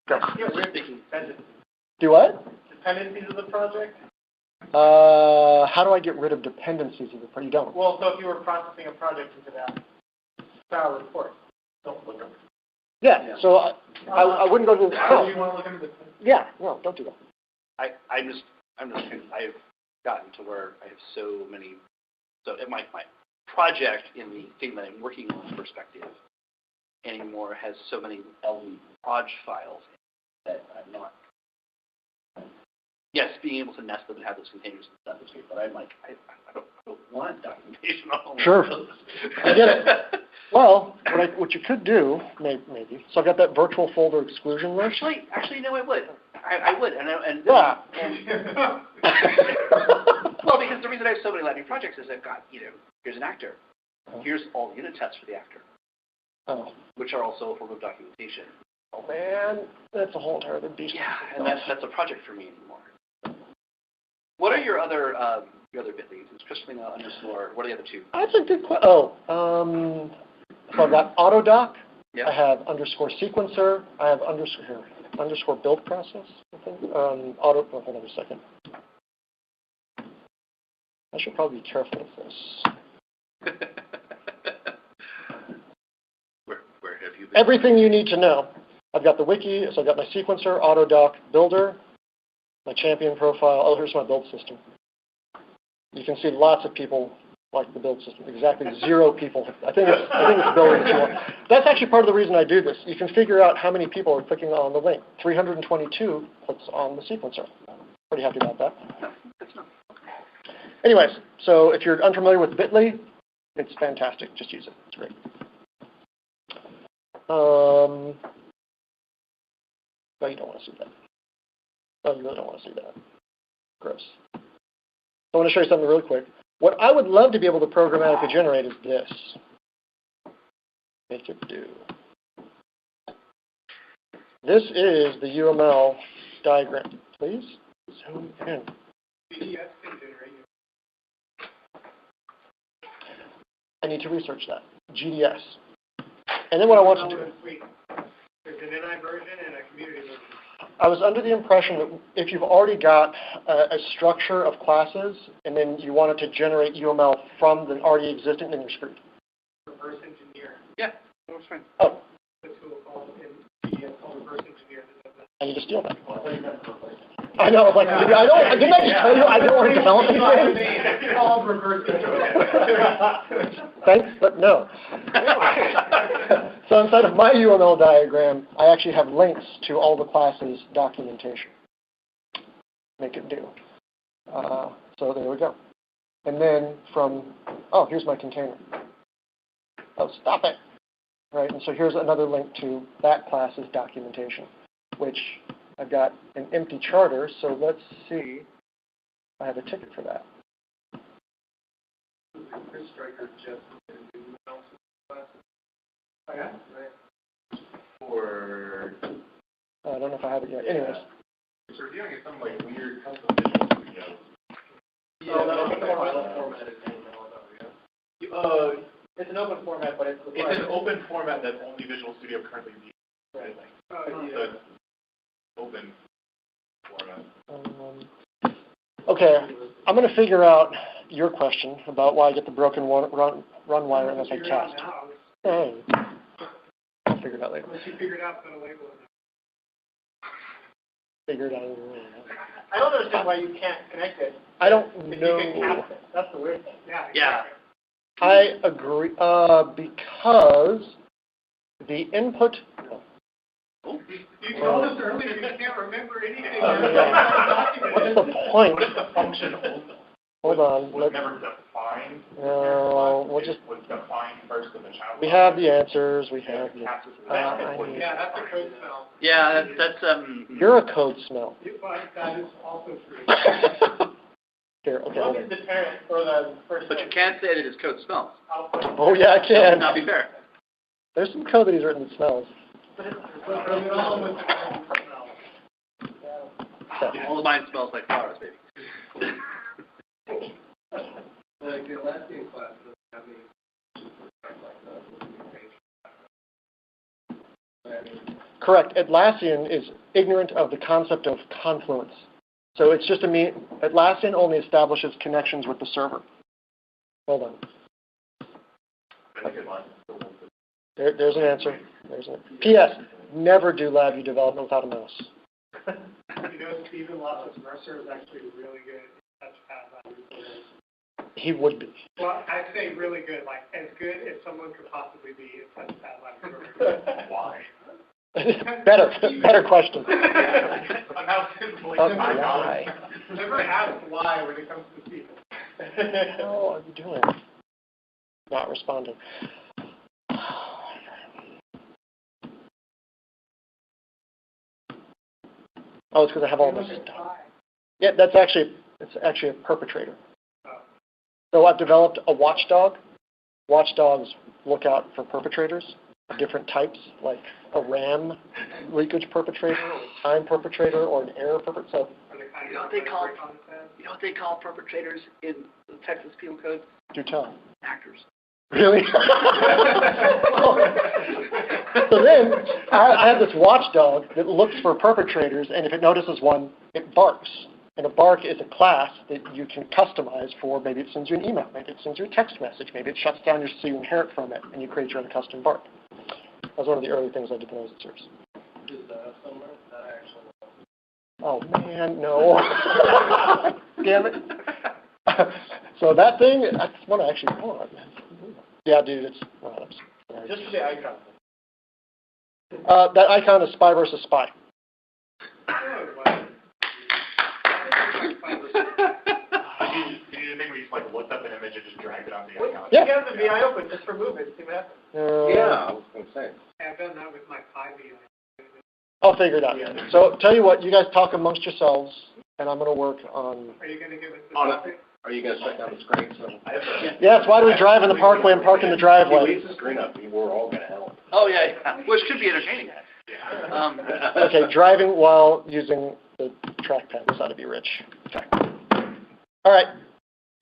Go. Yeah, we're thinking dependencies. Do what? Dependencies of the project? How do I get rid of dependencies of the project? You don't. Well, so if you were processing a project into that style report, don't look at it. Yeah, so I wouldn't go to the... How do you want to look into the... Yeah, no, don't do that. I've gotten to where I have so many, so in my project in the thing that I'm working on perspective anymore has so many LV proj files that I'm not. Yes, being able to nest them and have those containers and stuff is great, but I'm like, I don't want documentation on all Sure. of those. I get it. Well, what you could do, maybe, so I've got that virtual folder exclusion list. Actually, no, I would. I would, Yeah. Well, because the reason I have so many LabVIEW projects is I've got, here's an actor. Here's all unit tests for the actor, which are also a form of documentation. Oh man, that's a whole entire other beast. Yeah, and that's a project for me anymore. What are your other bit.lys? It's Christina underscore. What are the other two? That's a good question. So I've got Autodoc. Yeah. I have underscore sequencer. I have underscore build process. I think. Hold on a second. I should probably be careful with this. Where have you been? Everything you need to know. I've got the wiki, so I've got my sequencer, Autodoc, builder, my champion profile. Oh, here's my build system. You can see lots of people like the build system. Exactly 0 people. I think it's building too long. That's actually part of the reason I do this. You can figure out how many people are clicking on the link. 322 clicks on the sequencer. Pretty happy about that. Anyways, so if you're unfamiliar with Bitly, it's fantastic. Just use it. It's great. No, you don't want to see that. No, you really don't want to see that. Gross. I want to show you something really quick. What I would love to be able to programmatically generate is this. Make it do. This is the UML diagram. Please zoom in. I need to research that. GDS. And then what I want to do. There's an NI version and a community version. I was under the impression that if you've already got a structure of classes and then you wanted to generate UML from the already existing, then you're screwed. Reverse engineer. Yeah, that was fine. Oh. The tool called in called reverse engineer. I need to steal that. I know, like, didn't I just tell you I don't want to develop anything? It's called reverse engineer. Thanks, but no. So inside of my UML diagram, I actually have links to all the classes documentation. Make it do. So there we go. And then here's my container. Oh, stop it. Right, and so here's another link to that class's documentation, which I've got an empty charter, so let's see. I have a ticket for that. Chris Stryker just did classes. Oh, yeah? Right. Or I don't know if I have it yet. Anyways. so we're dealing with some like weird custom visual studios. It's an open format, but it's an open format that only Visual Studio currently uses. right. So it's open format. Okay, I'm going to figure out your question about why I get the broken run wire unless I cast. Hey, I'll figure it out later. Once you figure it out, put a label in it. Figure it out. I don't understand why you can't connect it. I don't if know. You can cast it. That's the weird thing. Yeah. Yeah. I agree, because the input. You told us earlier you can't remember anything. What's the point? What if the function Hold on. was never defined? No, we'll just. It was defined first in the child. We have the answers. We have the. Yeah, that's a code smell. Yeah, that's You're a code smell. But that is also true. Here, okay. What is the parent or the first? But you can't say that it is code smells. Oh yeah, I That can. would not be fair. There's some code that he's written that smells. All of mine smells like flowers, baby. Like the Atlassian class doesn't have any. Correct. Atlassian is ignorant of the concept of Confluence. So it's just Atlassian only establishes connections with the server. Hold on. There's an answer. P.S. Never do LabVIEW development without a mouse. You know, Stephen Loftus Mercer is actually really good at touchpad LabVIEW. He would be. Well, I'd say really good, like as good as someone could possibly be at touchpad LabVIEW. Why? Better question. Why? Never ask why when it comes to people. How are you doing? Not responding. Oh, it's because I have all this stuff. Yeah, it's actually a perpetrator. So I've developed a watchdog. Watchdogs look out for perpetrators of different types, like a RAM leakage perpetrator, or a time perpetrator, or an error perpetrator. So, you know what they call perpetrators in the Texas Penal Code? Do tell. Actors. Really? So then, I have this watchdog that looks for perpetrators, and if it notices one, it barks. And a bark is a class that you can customize for. Maybe it sends you an email, maybe it sends you a text message, maybe it shuts down so you inherit from it, and you create your own custom bark. That was one of the early things I did when I was at CERS. Oh man, no. Damn it. So that thing, that's one I actually want. Yeah, dude, it's... Just the icon. That icon is spy versus spy. Did you think we just like looked up an image and just dragged it on the icon? Yeah. You have the VI open, just remove it, see what happens. Yeah, I was going to say. I've done that with my Pi-VI. I'll figure it out. So tell you what, you guys talk amongst yourselves, and I'm going to work on... Are you going to give us the topic? Are you going to shut down the screen? So Yes, why do we drive in the parkway and park in the driveway? Leave the screen up. We're all going to help. Oh, yeah. Which could be entertaining. Okay, driving while using the trackpad. This ought to be rich. Okay. All right.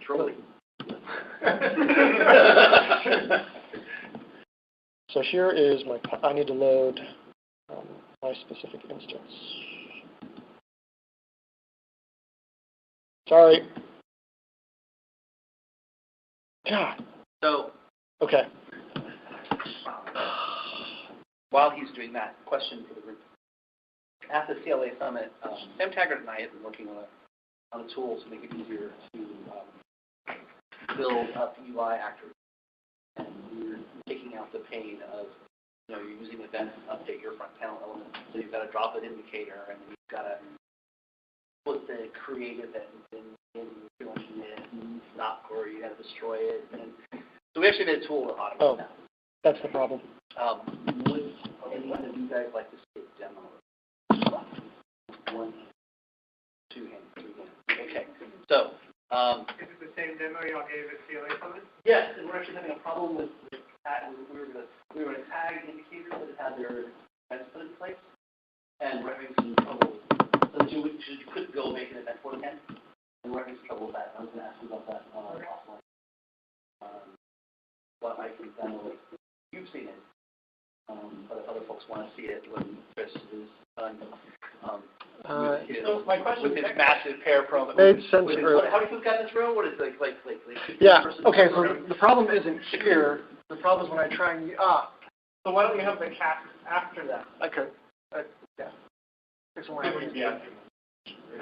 Truly. So here is my... I need to load my specific instance. Sorry. God. So, Okay. while he's doing that, question for the group. At the CLA Summit, Sam Taggart and I have been working on a tool to make it easier to build up UI actors. And we're taking out the pain of, you're using events to update your front panel elements. So you've got to drop an indicator, and you've got to put the create event in and stop, or you got to destroy it. And so we actually made a tool to automate that. That's the problem. Would anyone of you guys like to see a demo? 1, 2 hands, 3 hands. Okay. So, Is it the same demo y'all gave at CLA Summit? yes, and we're actually having a problem with that. We were going to tag indicators that had their events put in place, and we're having some trouble. So you couldn't go make an event for them, and we're having some trouble with that. I was going to ask you about that offline. What I can demo, you've seen it, but if other folks want to see it when Chris is done. So my question with is his massive pair promo. Made sense earlier. How many people got in this room? What is like Yeah. Okay. So the problem isn't here. The problem is when I try and So why don't you have the cast after that? I could. Yeah. It's one. Yeah.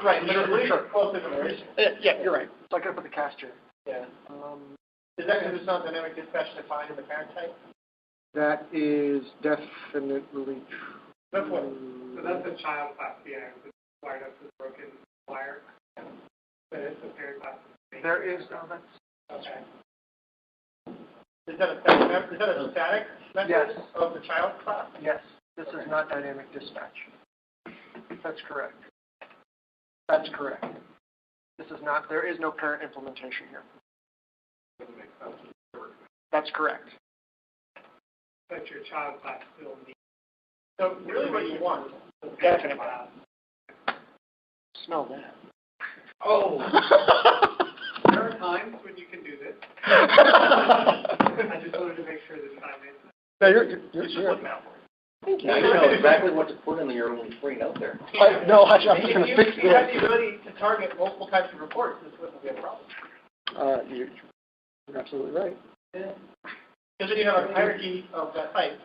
Right, but Sure, it's sure. close to the Yeah, you're right. So I got to put the cast here. Yeah. Is that because it's not dynamic dispatch defined in the parent type? That is definitely true. That's what. So that's the child class VI, which is wired up to the broken wire. But it's the parent class. There is no. That's Okay. Is that a static method Yes. of the child class? yes. This is not dynamic dispatch. That's correct. That's correct. This is not. There is no parent implementation here. Doesn't make sense. That's correct. But your child class still needs. So really what you want is the Definitely. parent class. Smell that. Oh. There are times when you can do this. I just wanted to make sure that I made that. No, you're looking out for it. Thank you. Now you know exactly what to put in your only screen out there. I'm just going to fix If you have this. the ability to target multiple types of reports, this wouldn't be a problem. You're absolutely right. Yeah. Because then you have a hierarchy of that type.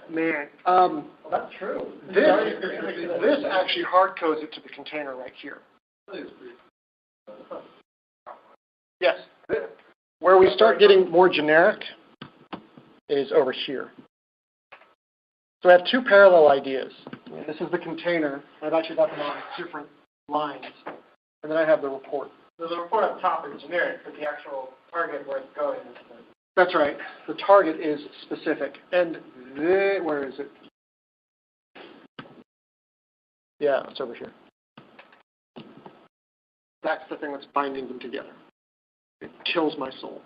Man. Well, that's true. This actually hard codes it to the container right here. Yes. Where we start getting more generic is over here. So I have two parallel ideas. This is the container. I've actually got them on different lines. And then I have the report. So the report up top is generic, but the actual target where it's going is the... That's right. The target is specific. And where is it? Yeah, it's over here. That's the thing that's binding them together. It kills my soul.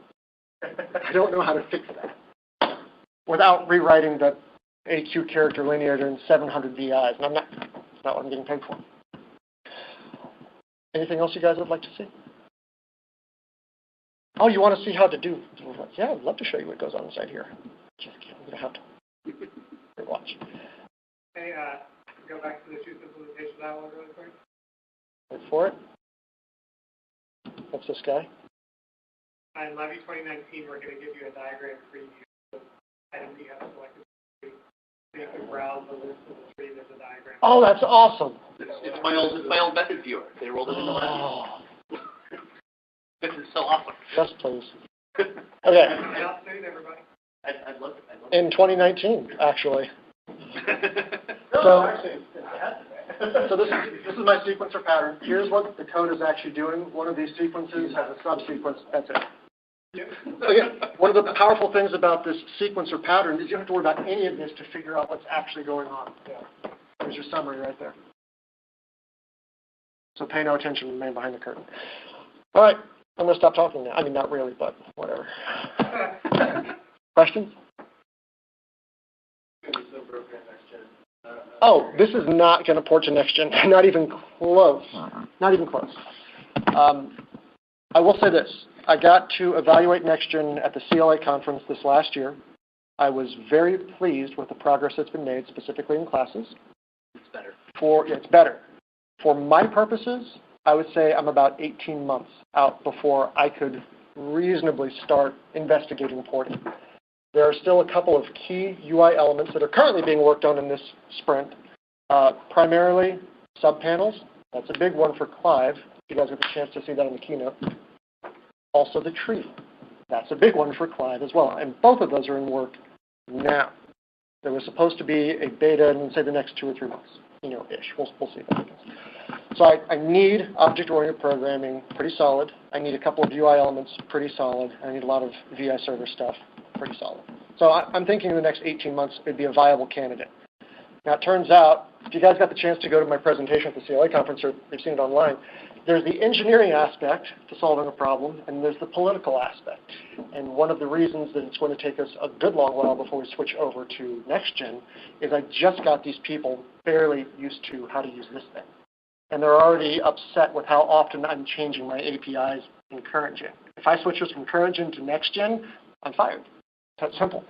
I don't know how to fix that without rewriting the AQ character lineator in 700 VIs, and that's not what I'm getting paid for. Anything else you guys would like to see? Oh, you want to see how to do? Yeah, I'd love to show you what goes on inside here. Just kidding, you don't have to. Watch. Hey, go back to the two simplification dialogue really quick. Wait for it. What's this guy? In LabVIEW 2019, we're going to give you a diagram preview of items you have selected. So you can browse the list of the tree. There's a diagram. Oh, that's awesome. It's my old method viewer. They rolled it in the LabVIEW. This is so awesome. Yes, please. Okay. And I'll say to everybody. I'd love it. In 2019, actually. So this is my sequencer pattern. Here's what the code is actually doing. One of these sequences has a subsequence. That's it. Again, one of the powerful things about this sequencer pattern is you don't have to worry about any of this to figure out what's actually going on. There's your summary right there. So pay no attention, remain behind the curtain. All right, I'm going to stop talking now. I mean, not really, but whatever. Questions? Oh, this is not going to port to next gen. Not even close. Not even close. I will say this. I got to evaluate next gen at the CLA conference this last year. I was very pleased with the progress that's been made, specifically in classes. It's better. It's better. For my purposes, I would say I'm about 18 months out before I could reasonably start investigating porting. There are still a couple of key UI elements that are currently being worked on in this sprint, primarily subpanels. That's a big one for Clive. You guys have a chance to see that in the keynote. Also the tree. That's a big one for Clive as well. And both of those are in work now. There was supposed to be a beta in, say, the next 2 or 3 months, ish. We'll see if that happens. So I need object-oriented programming pretty solid. I need a couple of UI elements pretty solid. I need a lot of VI server stuff pretty solid. So I'm thinking in the next 18 months it'd be a viable candidate. Now it turns out, if you guys got the chance to go to my presentation at the CLA conference or you've seen it online, there's the engineering aspect to solving a problem, and there's the political aspect. And one of the reasons that it's going to take us a good long while before we switch over to next gen is I just got these people fairly used to how to use this thing. And they're already upset with how often I'm changing my APIs in current gen. If I switch this from current gen to next gen, I'm fired. That's simple.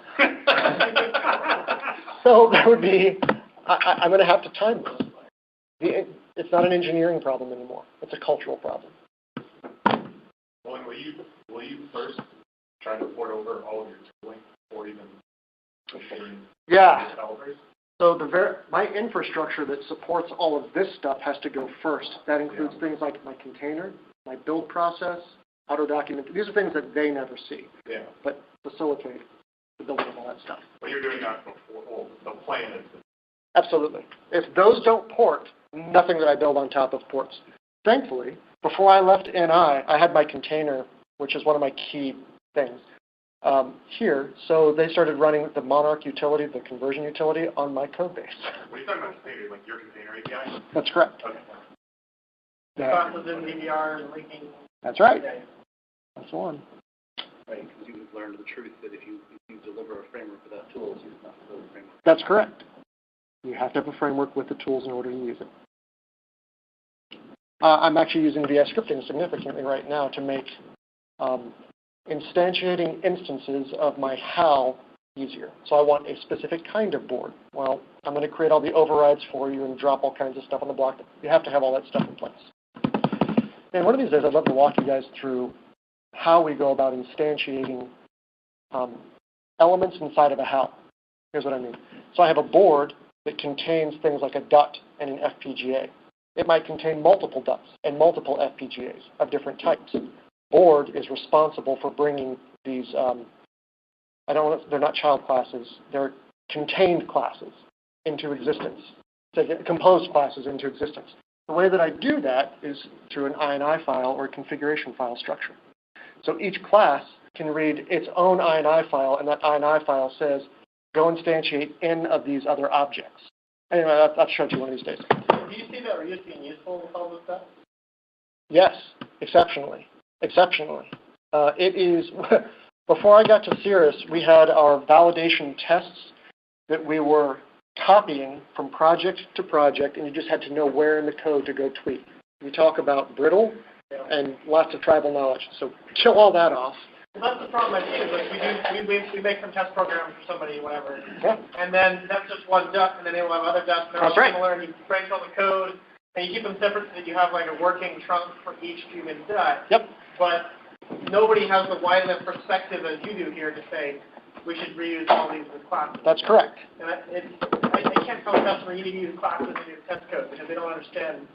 So that would be, I'm going to have to time this. It's not an engineering problem anymore. It's a cultural problem. Well, will you first try to port over all of your tooling or even developers? So my infrastructure that supports all of this stuff has to go first. That includes things like my container, my build process, auto document. These are things that they never see, but facilitate the building of all that stuff. But you're doing that before. Well, the plan is. Absolutely. If those don't port, nothing that I build on top of ports. Thankfully, before I left NI, I had my container, which is one of my key things, here. So they started running the Monarch utility, the conversion utility, on my code base. What are you talking about container? Like your container API? That's correct. Okay. Process in DVR and linking. That's right. That's the one. Right, because you've learned the truth that if you deliver a framework without tools, you have to build a framework. That's correct. You have to have a framework with the tools in order to use it. I'm actually using VI scripting significantly right now to make instantiating instances of my HAL easier. So I want a specific kind of board. Well, I'm going to create all the overrides for you and drop all kinds of stuff on the block. You have to have all that stuff in place. And one of these days, I'd love to walk you guys through how we go about instantiating elements inside of a HAL. Here's what I mean. So I have a board that contains things like a DUT and an FPGA. It might contain multiple DUTs and multiple FPGAs of different types. Board is responsible for bringing these, they're not child classes, they're contained classes into existence, so composed classes into existence. The way that I do that is through an INI file or a configuration file structure. So each class can read its own INI file, and that INI file says, go instantiate N of these other objects. Anyway, I'll show it to you one of these days. Do you see that reuse being useful with all this stuff? Yes, exceptionally. Exceptionally. It is, before I got to Cirrus, we had our validation tests that we were copying from project to project, and you just had to know where in the code to go tweak. We talk about brittle and lots of tribal knowledge. So kill all that off. Well, that's the problem I see. Is like we make some test programs for somebody, whatever, and then that's just one duck, and then they will have other ducks that are similar, and you break all the code, and you keep them separate so that you have like a working trunk for each human duck. Yep. But nobody has the wide enough perspective as you do here to say we should reuse all these with classes. That's correct. And I can't tell a customer you need to use classes in your test code because they don't understand.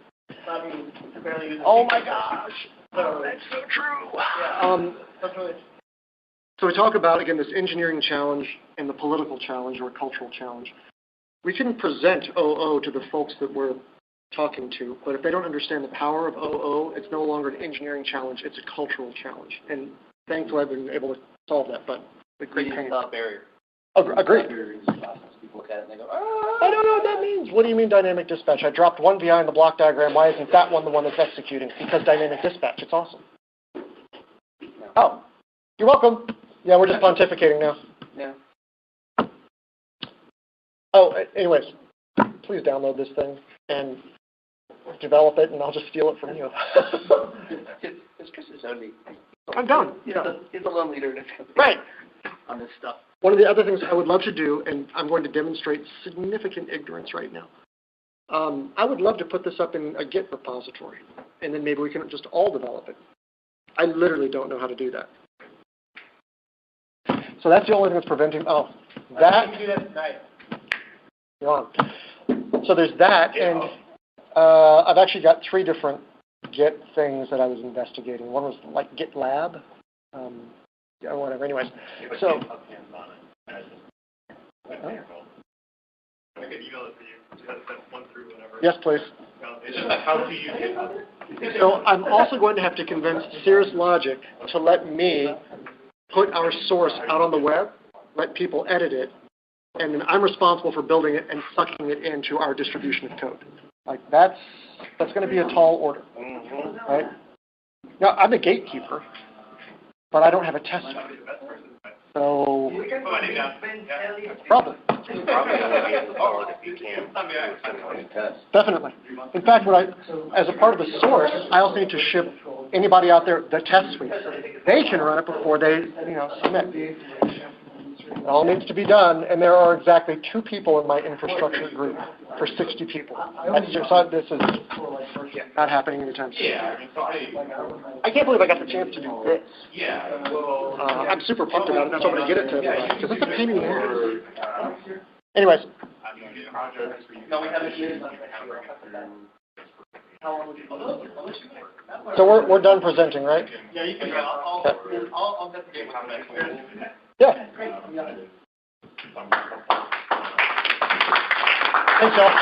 Barely use Oh my gosh. So, That's so true. Yeah. That's really. So we talk about, again, this engineering challenge and the political challenge or cultural challenge. We can present OO to the folks that we're talking to, but if they don't understand the power of OO, it's no longer an engineering challenge, it's a cultural challenge. And thankfully I've been able to solve that, but with great pain. Barrier. Agreed. People look at it and they go, I don't know what that means. What do you mean dynamic dispatch? I dropped one VI in the block diagram. Why isn't that one the one that's executing? Because dynamic dispatch. It's awesome. No. Oh, you're welcome. Yeah, we're just pontificating now. Yeah. Oh, anyways, please download this thing and develop it, and I'll just steal it from you. It's Chris's only. I'm done. Yeah. He's the lone leader Right. on this stuff. One of the other things I would love to do, and I'm going to demonstrate significant ignorance right now, I would love to put this up in a Git repository, and then maybe we can just all develop it. I literally don't know how to do that. So that's the only thing that's preventing, that. You can do that tonight. You're on. So there's that, and I've actually got 3 different Git things that I was investigating. One was like GitLab, or whatever. Anyways, so. I could email it to you. Just send one through whatever. Yes, please. It's just how to use it. So I'm also going to have to convince Cirrus Logic to let me put our source out on the web, let people edit it, and then I'm responsible for building it and sucking it into our distribution of code. Like that's going to be a tall order, right? Now I'm a gatekeeper, but I don't have a tester. So problem. Definitely. In fact, as a part of the source, I also need to ship anybody out there the test suite. They can run it before they, submit. It all needs to be done, and there are exactly 2 people in my infrastructure group for 60 people. This is not happening anytime soon. I can't believe I got the chance to do this. I'm super pumped about it, so I'm going to get it to everybody, because it's a pain in the ass. Anyways. So we're done presenting, right? Yeah, you can. I'll investigate how that. Yeah. Thanks, y'all.